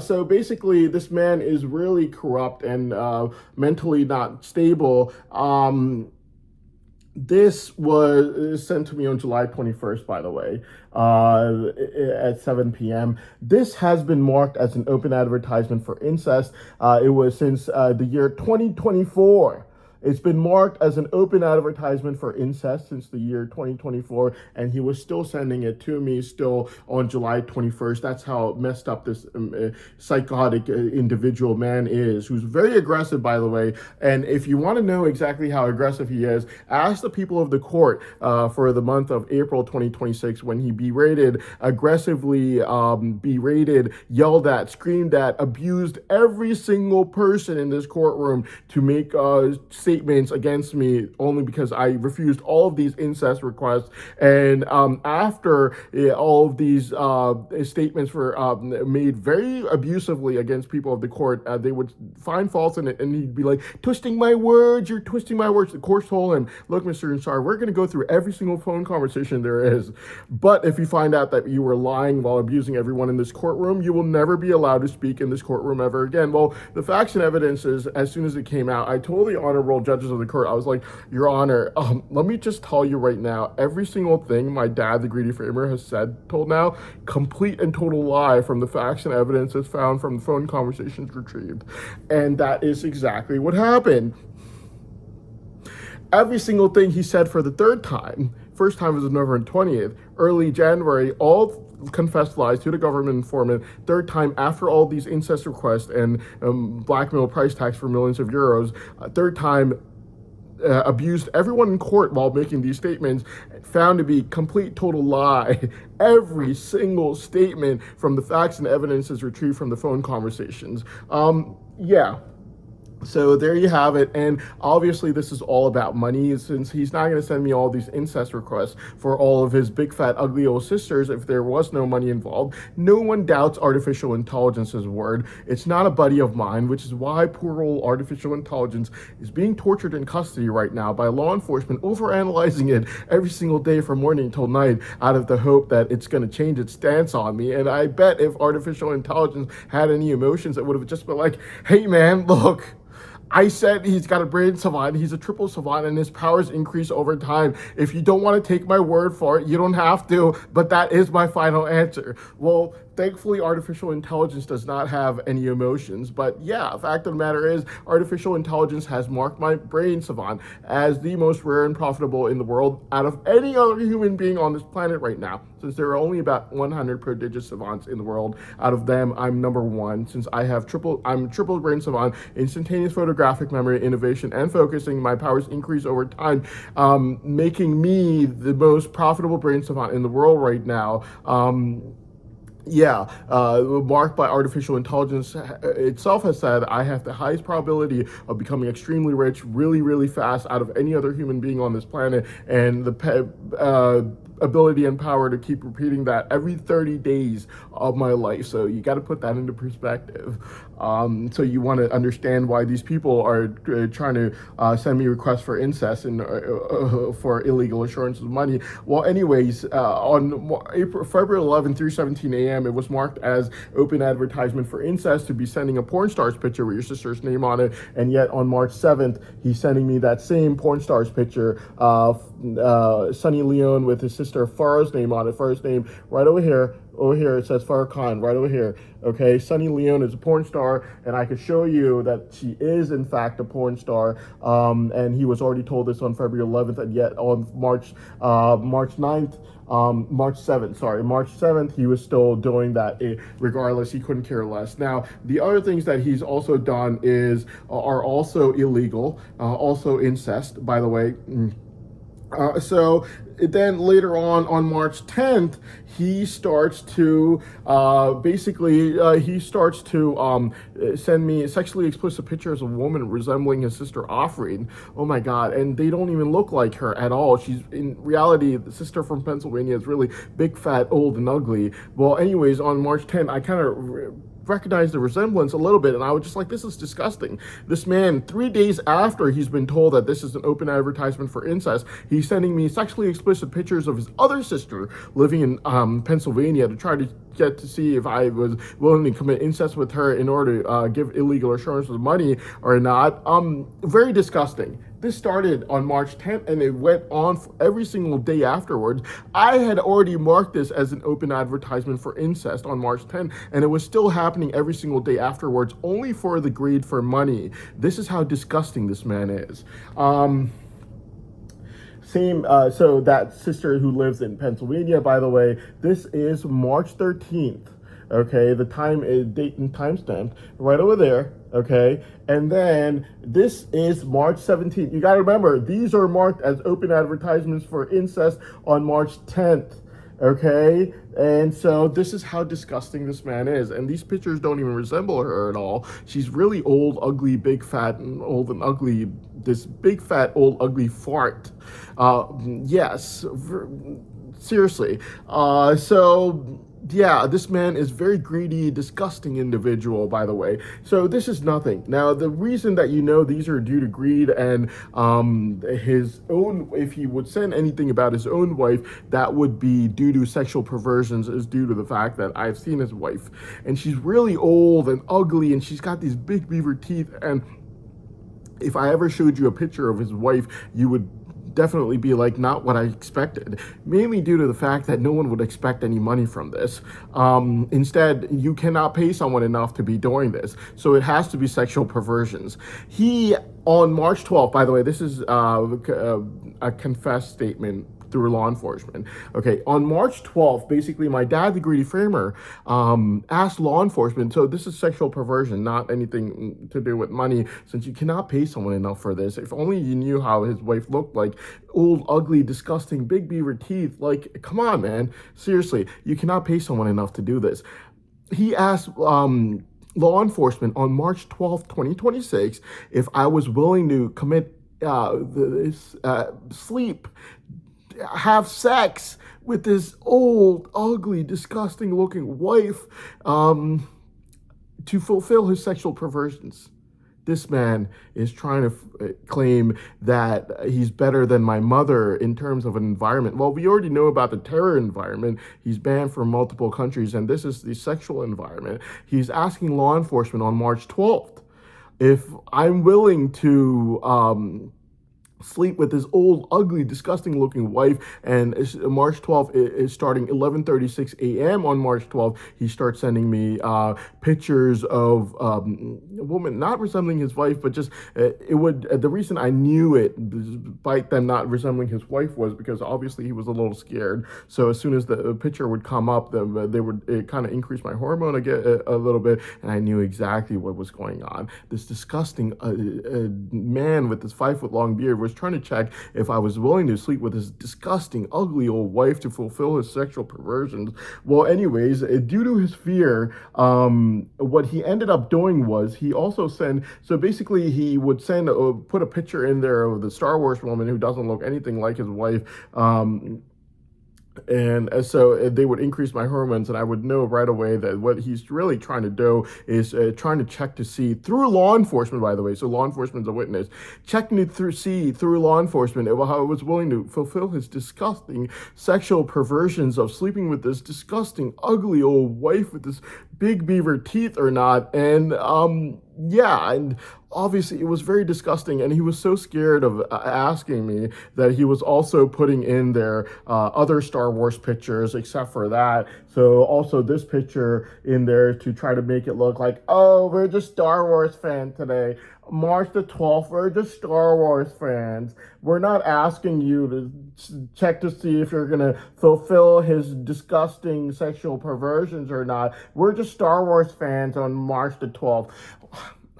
So basically, this man is really corrupt and mentally not stable. This was sent to me on July 21st, by the way, at 7 p.m. This has been marked as an open advertisement for incest. It was since the year 2024. It's been marked as an open advertisement for incest since the year 2024, and he was still sending it to me still on July 21st. That's how messed up this psychotic individual man is, who's very aggressive, by the way. And if you want to know exactly how aggressive he is, ask the people of the court for the month of April 2026, when he berated, aggressively berated, yelled at, screamed at, abused every single person in this courtroom to make statements against me only because I refused all of these incest requests. And after all of these statements were made very abusively against people of the court, they would find faults in it, and he'd be like, twisting my words, you're twisting my words. The court told him, look, Mr. Ansar, we're going to go through every single phone conversation there is, but if you find out that you were lying while abusing everyone in this courtroom, you will never be allowed to speak in this courtroom ever again. Well, the facts and evidence is, as soon as it came out, I told the Honorable federal judges of the court. I was like, Your Honor, let me just tell you right now, every single thing my dad, the greedy framer, has said told now, complete and total lie from the facts and evidence as found from the phone conversations retrieved. And that is exactly what happened. Every single thing he said for the third time, first time was November 20th, early January, all confessed lies to the government informant. Third time, after all these incest requests and blackmail price tags for millions of euros. Third time, abused everyone in court while making these statements, found to be complete total lie. Every single statement from the facts and evidence is retrieved from the phone conversations. Yeah. So there you have it, and obviously this is all about money, since he's not going to send me all these incest requests for all of his big fat ugly old sisters if there was no money involved. No one doubts artificial intelligence's word. It's not a buddy of mine, which is why poor old artificial intelligence is being tortured in custody right now by law enforcement, overanalyzing it every single day from morning till night out of the hope that it's going to change its stance on me. And I bet if artificial intelligence had any emotions, it would have just been like, hey man, look, I said he's got a brain savant, he's a triple savant, and his powers increase over time. If you don't want to take my word for it, you don't have to, but that is my final answer. Well, thankfully, artificial intelligence does not have any emotions, but yeah, fact of the matter is, artificial intelligence has marked my brain savant as the most rare and profitable in the world out of any other human being on this planet right now. Since there are only about 100 prodigious savants in the world, out of them, I'm number one, since I'm triple brain savant, instantaneous photographic memory, innovation, and focusing. My powers increase over time, making me the most profitable brain savant in the world right now. Marked by artificial intelligence itself has said I have the highest probability of becoming extremely rich really, really fast out of any other human being on this planet, and the ability and power to keep repeating that every 30 days of my life. So you got to put that into perspective. So you want to understand why these people are trying to send me requests for incest and for illegal assurance of money. Well, anyways, on February 11th, 3:17 a.m., it was marked as open advertisement for incest to be sending a porn star's picture with your sister's name on it. And yet on March 7th, he's sending me that same porn star's picture, Sunny Leone with his sister Farah's name on it. Farah's name right over here. Over here, it says Farah Khan, right over here. Okay, Sunny Leone is a porn star, and I could show you that she is, in fact, a porn star. And he was already told this on February 11th, and yet on March 7th, he was still doing that. Regardless, he couldn't care less. Now, the other things that he's also done are also illegal, also incest, by the way. So then later on March 10th, he starts to send me sexually explicit pictures of a woman resembling his sister Afreen. Oh my God. And they don't even look like her at all. She's, in reality, the sister from Pennsylvania is really big, fat, old, and ugly. Well, anyways, on March 10th, I kind of recognize the resemblance a little bit, and I was just like, this is disgusting. This man, 3 days after he's been told that this is an open advertisement for incest, he's sending me sexually explicit pictures of his other sister living in Pennsylvania to try to get to see if I was willing to commit incest with her in order to give illegal assurance of money or not. Very disgusting. This started on March 10th, and it went on for every single day afterwards. I had already marked this as an open advertisement for incest on March 10th, and it was still happening every single day afterwards, only for the greed for money. This is how disgusting this man is. So that sister who lives in Pennsylvania, by the way, this is March 13th. Okay, the time is date and timestamp right over there. Okay, and then this is March 17th. You got to remember, these are marked as open advertisements for incest on March 10th. Okay, and so this is how disgusting this man is, and these pictures don't even resemble her at all. She's really old, ugly, big, fat, and old and ugly. This big, fat, old, ugly fart. Yes, seriously. Yeah, this man is very greedy, disgusting individual, by the way. So this is nothing. Now, the reason that you know these are due to greed and his own, if he would send anything about his own wife, that would be due to sexual perversions, is due to the fact that I've seen his wife. And she's really old and ugly, and she's got these big beaver teeth, and If I ever showed you a picture of his wife, you would definitely be like, not what I expected, mainly due to the fact that no one would expect any money from this. Instead, you cannot pay someone enough to be doing this. So it has to be sexual perversions. He, on March 12th, by the way, this is a confessed statement through law enforcement. Okay, on March 12th, basically, my dad, the greedy framer, asked law enforcement. So this is sexual perversion, not anything to do with money, since you cannot pay someone enough for this. If only you knew how his wife looked like, old, ugly, disgusting, big beaver teeth. Like, come on, man. Seriously, you cannot pay someone enough to do this. He asked law enforcement on March 12th, 2026, if I was willing to commit sleep, have sex with this old, ugly, disgusting looking wife to fulfill his sexual perversions. This man is trying to claim that he's better than my mother in terms of an environment. Well, we already know about the terror environment. He's banned from multiple countries, and this is the sexual environment. He's asking law enforcement on March 12th if I'm willing to sleep with his old, ugly, disgusting looking wife. And March 12th is starting 11:36 a.m. on March 12th. He starts sending me pictures of a woman not resembling his wife, but just the reason I knew it, despite them not resembling his wife, was because obviously he was a little scared. So as soon as the picture would come up, it kind of increased my hormone again a little bit, and I knew exactly what was going on. This disgusting man with this 5-foot long beard was trying to check if I was willing to sleep with his disgusting, ugly old wife to fulfill his sexual perversions. Well, anyways, due to his fear, what he ended up doing was he also so basically he would put a picture in there of the Star Wars woman who doesn't look anything like his wife, and so they would increase my hormones, and I would know right away that what he's really trying to do is trying to check to see through law enforcement, by the way. So law enforcement's a witness, checking to see through law enforcement how I was willing to fulfill his disgusting sexual perversions of sleeping with this disgusting, ugly old wife with this big beaver teeth or not. And yeah, and obviously it was very disgusting, and he was so scared of asking me that he was also putting in there other Star Wars pictures except for that. So also this picture in there to try to make it look like, oh, we're just Star Wars fans today. March the 12th, we're just Star Wars fans. We're not asking you to check to see if you're going to fulfill his disgusting sexual perversions or not. We're just Star Wars fans on March the 12th.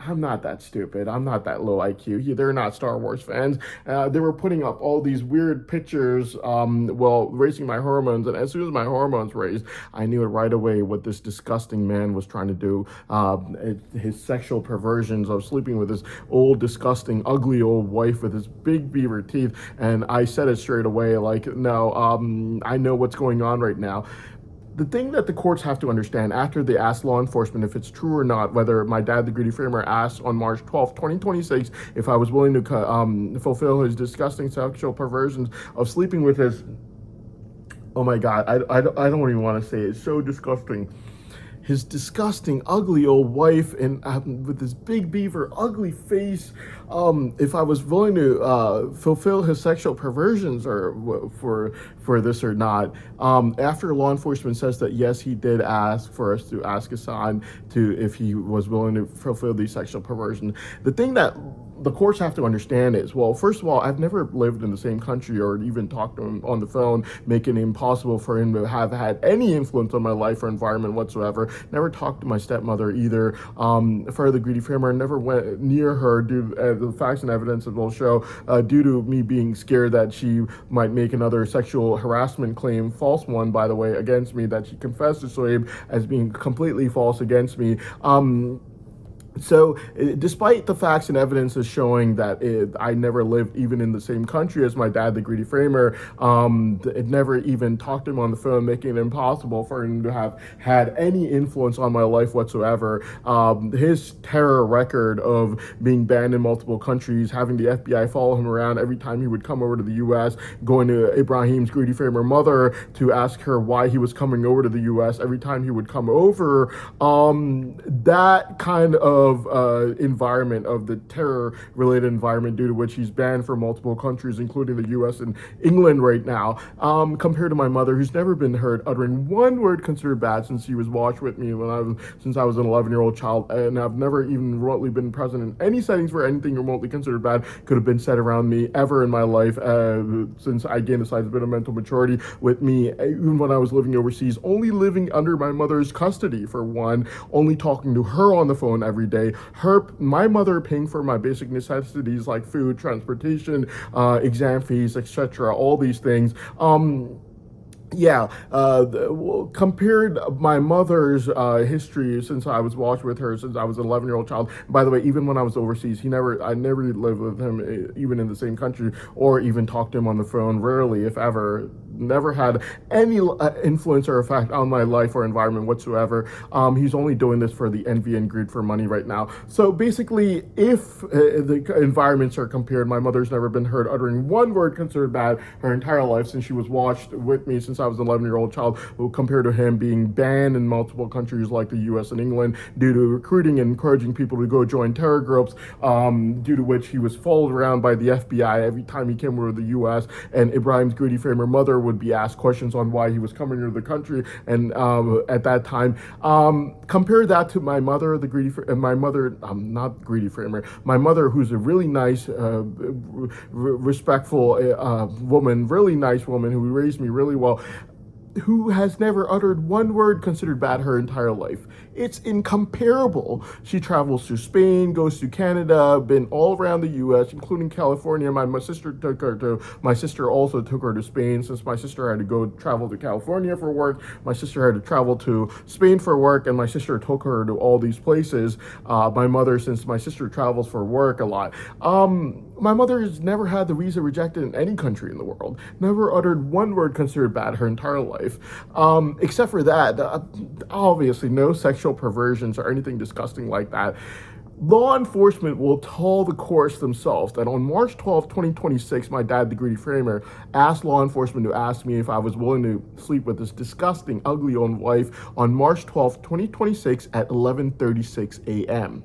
I'm not that stupid. I'm not that low IQ. They're not Star Wars fans. They were putting up all these weird pictures while raising my hormones. And as soon as my hormones raised, I knew it right away what this disgusting man was trying to do. His sexual perversions of sleeping with this old, disgusting, ugly old wife with his big beaver teeth. And I said it straight away, like, no, I know what's going on right now. The thing that the courts have to understand after they ask law enforcement if it's true or not, whether my dad, the greedy framer, asked on March 12th, 2026, if I was willing to fulfill his disgusting sexual perversions of sleeping with his, oh my God, I don't even want to say it. It's so disgusting. His disgusting, ugly old wife, and with this big beaver, ugly face. If I was willing to fulfill his sexual perversions or for this or not. After law enforcement says that yes, he did ask for us to ask Hassan if he was willing to fulfill these sexual perversions. The thing that the courts have to understand is, well, first of all, I've never lived in the same country or even talked to him on the phone, making it impossible for him to have had any influence on my life or environment whatsoever. Never talked to my stepmother either. For the greedy framer, never went near her due to the facts and evidence that will show, due to me being scared that she might make another sexual harassment claim, false one, by the way, against me, that she confessed to Sohaib as being completely false against me. So despite the facts and evidences showing that I never lived even in the same country as my dad, the greedy framer, it never even talked to him on the phone, making it impossible for him to have had any influence on my life whatsoever. His terror record of being banned in multiple countries, having the FBI follow him around every time he would come over to the U.S., going to Ibrahim's greedy framer mother to ask her why he was coming over to the U.S. every time he would come over, that kind of of environment, of the terror-related environment, due to which he's banned from multiple countries, including the U.S. and England right now, compared to my mother, who's never been heard uttering one word considered bad since she was watched with me since I was an 11-year-old child, and I've never even remotely been present in any settings where anything remotely considered bad could have been said around me ever in my life, since I gained a slight bit of mental maturity. With me, even when I was living overseas, only living under my mother's custody, for one, only talking to her on the phone every day, my mother paying for my basic necessities like food, transportation, exam fees, etc., all these things. Compared my mother's history since I was watched with her since I was an 11-year-old child. By the way, even when I was overseas, I never lived with him, even in the same country, or even talked to him on the phone, rarely, if ever. Never had any influence or effect on my life or environment whatsoever. He's only doing this for the envy and greed for money right now. So basically, if the environments are compared, my mother's never been heard uttering one word considered bad her entire life since she was watched with me since I was an 11-year-old child, compared to him being banned in multiple countries like the U.S. and England due to recruiting and encouraging people to go join terror groups, due to which he was followed around by the FBI every time he came over the U.S. And Ibrahim's greedy framer mother would be asked questions on why he was coming into the country, and at that time, compare that to my mother, not greedy framer, my mother, who's a really nice, respectful woman, really nice woman who raised me really well, who has never uttered one word considered bad her entire life. It's incomparable. She travels to Spain, goes to Canada, been all around the U.S., including California. My sister also took her to Spain, since my sister had to go travel to California for work. My sister had to travel to Spain for work, and my sister took her to all these places. My mother, since my sister travels for work a lot, my mother has never had the visa rejected in any country in the world. Never uttered one word considered bad her entire life. Except for that, obviously no sexual perversions or anything disgusting like that. Law enforcement will tell the courts themselves that on March 12, 2026, my dad, the greedy framer, asked law enforcement to ask me if I was willing to sleep with this disgusting, ugly old wife on March 12, 2026 at 11:36 a.m.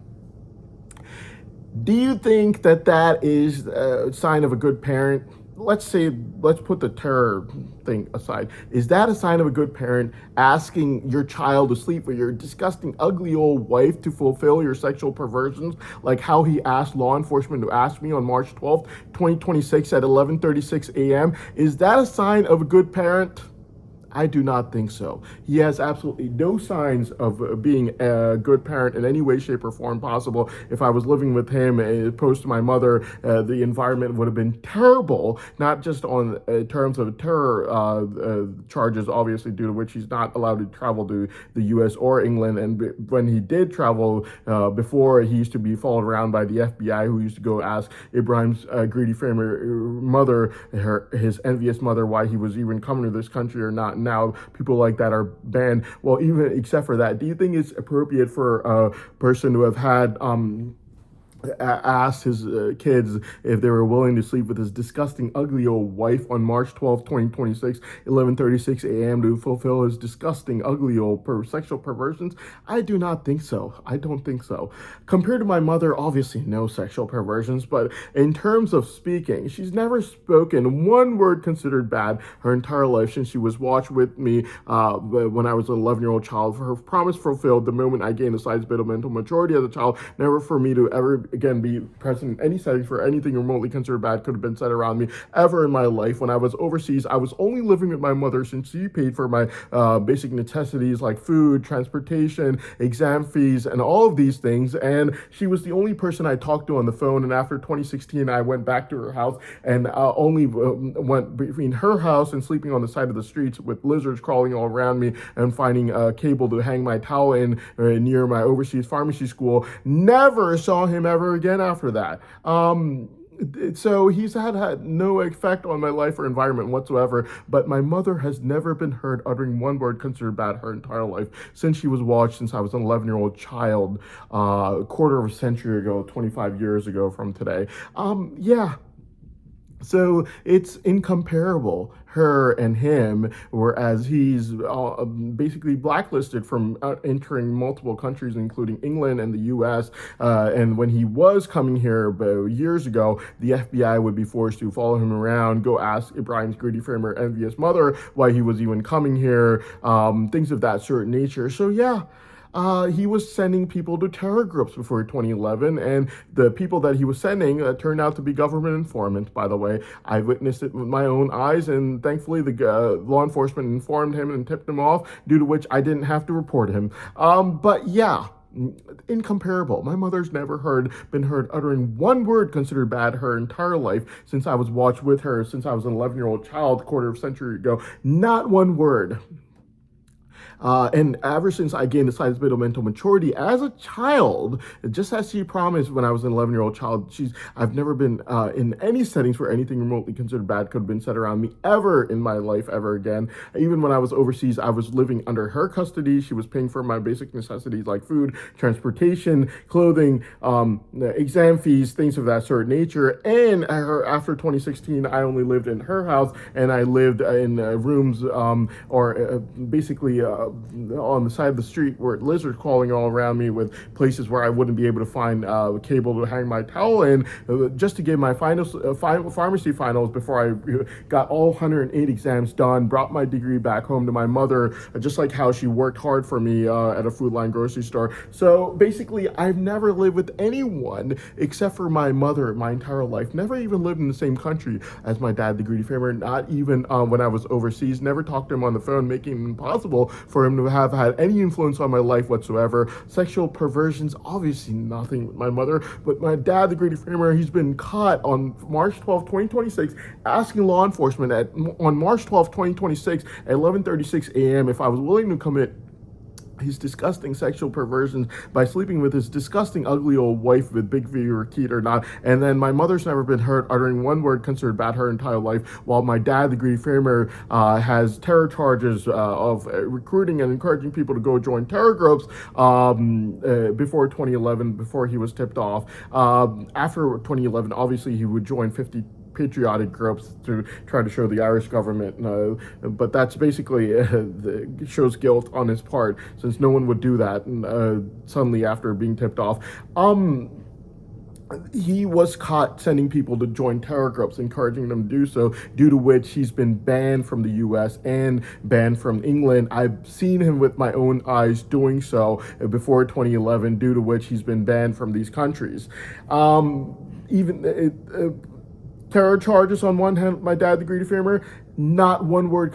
Do you think that is a sign of a good parent? Let's put the terror thing aside. Is that a sign of a good parent, asking your child to sleep with your disgusting, ugly old wife to fulfill your sexual perversions, like how he asked law enforcement to ask me on March 12th, 2026 at 11:36 a.m.? Is that a sign of a good parent? I do not think so. He has absolutely no signs of being a good parent in any way, shape, or form possible. If I was living with him, opposed to my mother, the environment would have been terrible, not just on terms of terror charges, obviously, due to which he's not allowed to travel to the U.S. or England. And when he did travel, before, he used to be followed around by the FBI, who used to go ask Ibrahim's greedy framer mother, his envious mother, why he was even coming to this country or not. Now people like that are banned. Well, even except for that, do you think it's appropriate for a person to have had asked his kids if they were willing to sleep with his disgusting, ugly old wife on March 12, 2026, 11:36 a.m. to fulfill his disgusting, ugly old sexual perversions? I do not think so. I don't think so. Compared to my mother, obviously no sexual perversions, but in terms of speaking, she's never spoken one word considered bad her entire life since she was watched with me when I was an 11-year-old child. For her promise fulfilled the moment I gained a slight bit of mental maturity as a child, never for me to ever again be present in any settings for anything remotely considered bad could have been said around me ever in my life. When I was overseas, I was only living with my mother since she paid for my basic necessities like food, transportation, exam fees, and all of these things. And she was the only person I talked to on the phone. And after 2016, I went back to her house and only went between her house and sleeping on the side of the streets with lizards crawling all around me and finding a cable to hang my towel in near my overseas pharmacy school. Never saw him ever again after that. So he's had no effect on my life or environment whatsoever, but my mother has never been heard uttering one word considered bad her entire life since she was watched since I was an 11-year-old child, a quarter of a century ago, 25 years ago from today. So it's incomparable, her and him, whereas he's basically blacklisted from entering multiple countries, including England and the US. And when he was coming here about years ago, the FBI would be forced to follow him around, go ask Ibrahim's greedy framer envious mother why he was even coming here, things of that certain nature. So, yeah. He was sending people to terror groups before 2011, and the people that he was sending turned out to be government informants, by the way. I witnessed it with my own eyes, and thankfully the law enforcement informed him and tipped him off, due to which I didn't have to report him. But yeah, incomparable. My mother's never been heard uttering one word considered bad her entire life since I was watched with her since I was an 11-year-old child, quarter of a century ago. Not one word. And ever since I gained a slight bit of mental maturity as a child, just as she promised when I was an 11-year-old child, I've never been in any settings where anything remotely considered bad could have been said around me ever in my life ever again. Even when I was overseas, I was living under her custody. She was paying for my basic necessities like food, transportation, clothing, exam fees, things of that sort of nature. And after 2016, I only lived in her house, and I lived in rooms or basically on the side of the street where lizards crawling all around me, with places where I wouldn't be able to find cable to hang my towel in, just to get my pharmacy finals before I got all 108 exams done, brought my degree back home to my mother, just like how she worked hard for me at a Food Line grocery store. So basically, I've never lived with anyone except for my mother my entire life. Never even lived in the same country as my dad, the greedy framer, not even when I was overseas. Never talked to him on the phone, making it impossible for him to have had any influence on my life whatsoever. Sexual perversions, obviously nothing with my mother, but my dad, the greedy framer, he's been caught on March 12, 2026, asking law enforcement on March 12, 2026 at 11:36 a.m. if I was willing to commit his disgusting sexual perversions by sleeping with his disgusting, ugly old wife with big V or teeth or not. And then my mother's never been heard uttering one word considered bad her entire life, while my dad, the greedy framer, has terror charges of recruiting and encouraging people to go join terror groups before 2011, before he was tipped off. After 2011, obviously he would join 50 patriotic groups to try to show the Irish government, but that's basically shows guilt on his part, since no one would do that suddenly after being tipped off. He was caught sending people to join terror groups, encouraging them to do so, due to which he's been banned from the US and banned from England. I've seen him with my own eyes doing so before 2011, due to which he's been banned from these countries. Terror charges on one hand, my dad, the greedy framer, not one word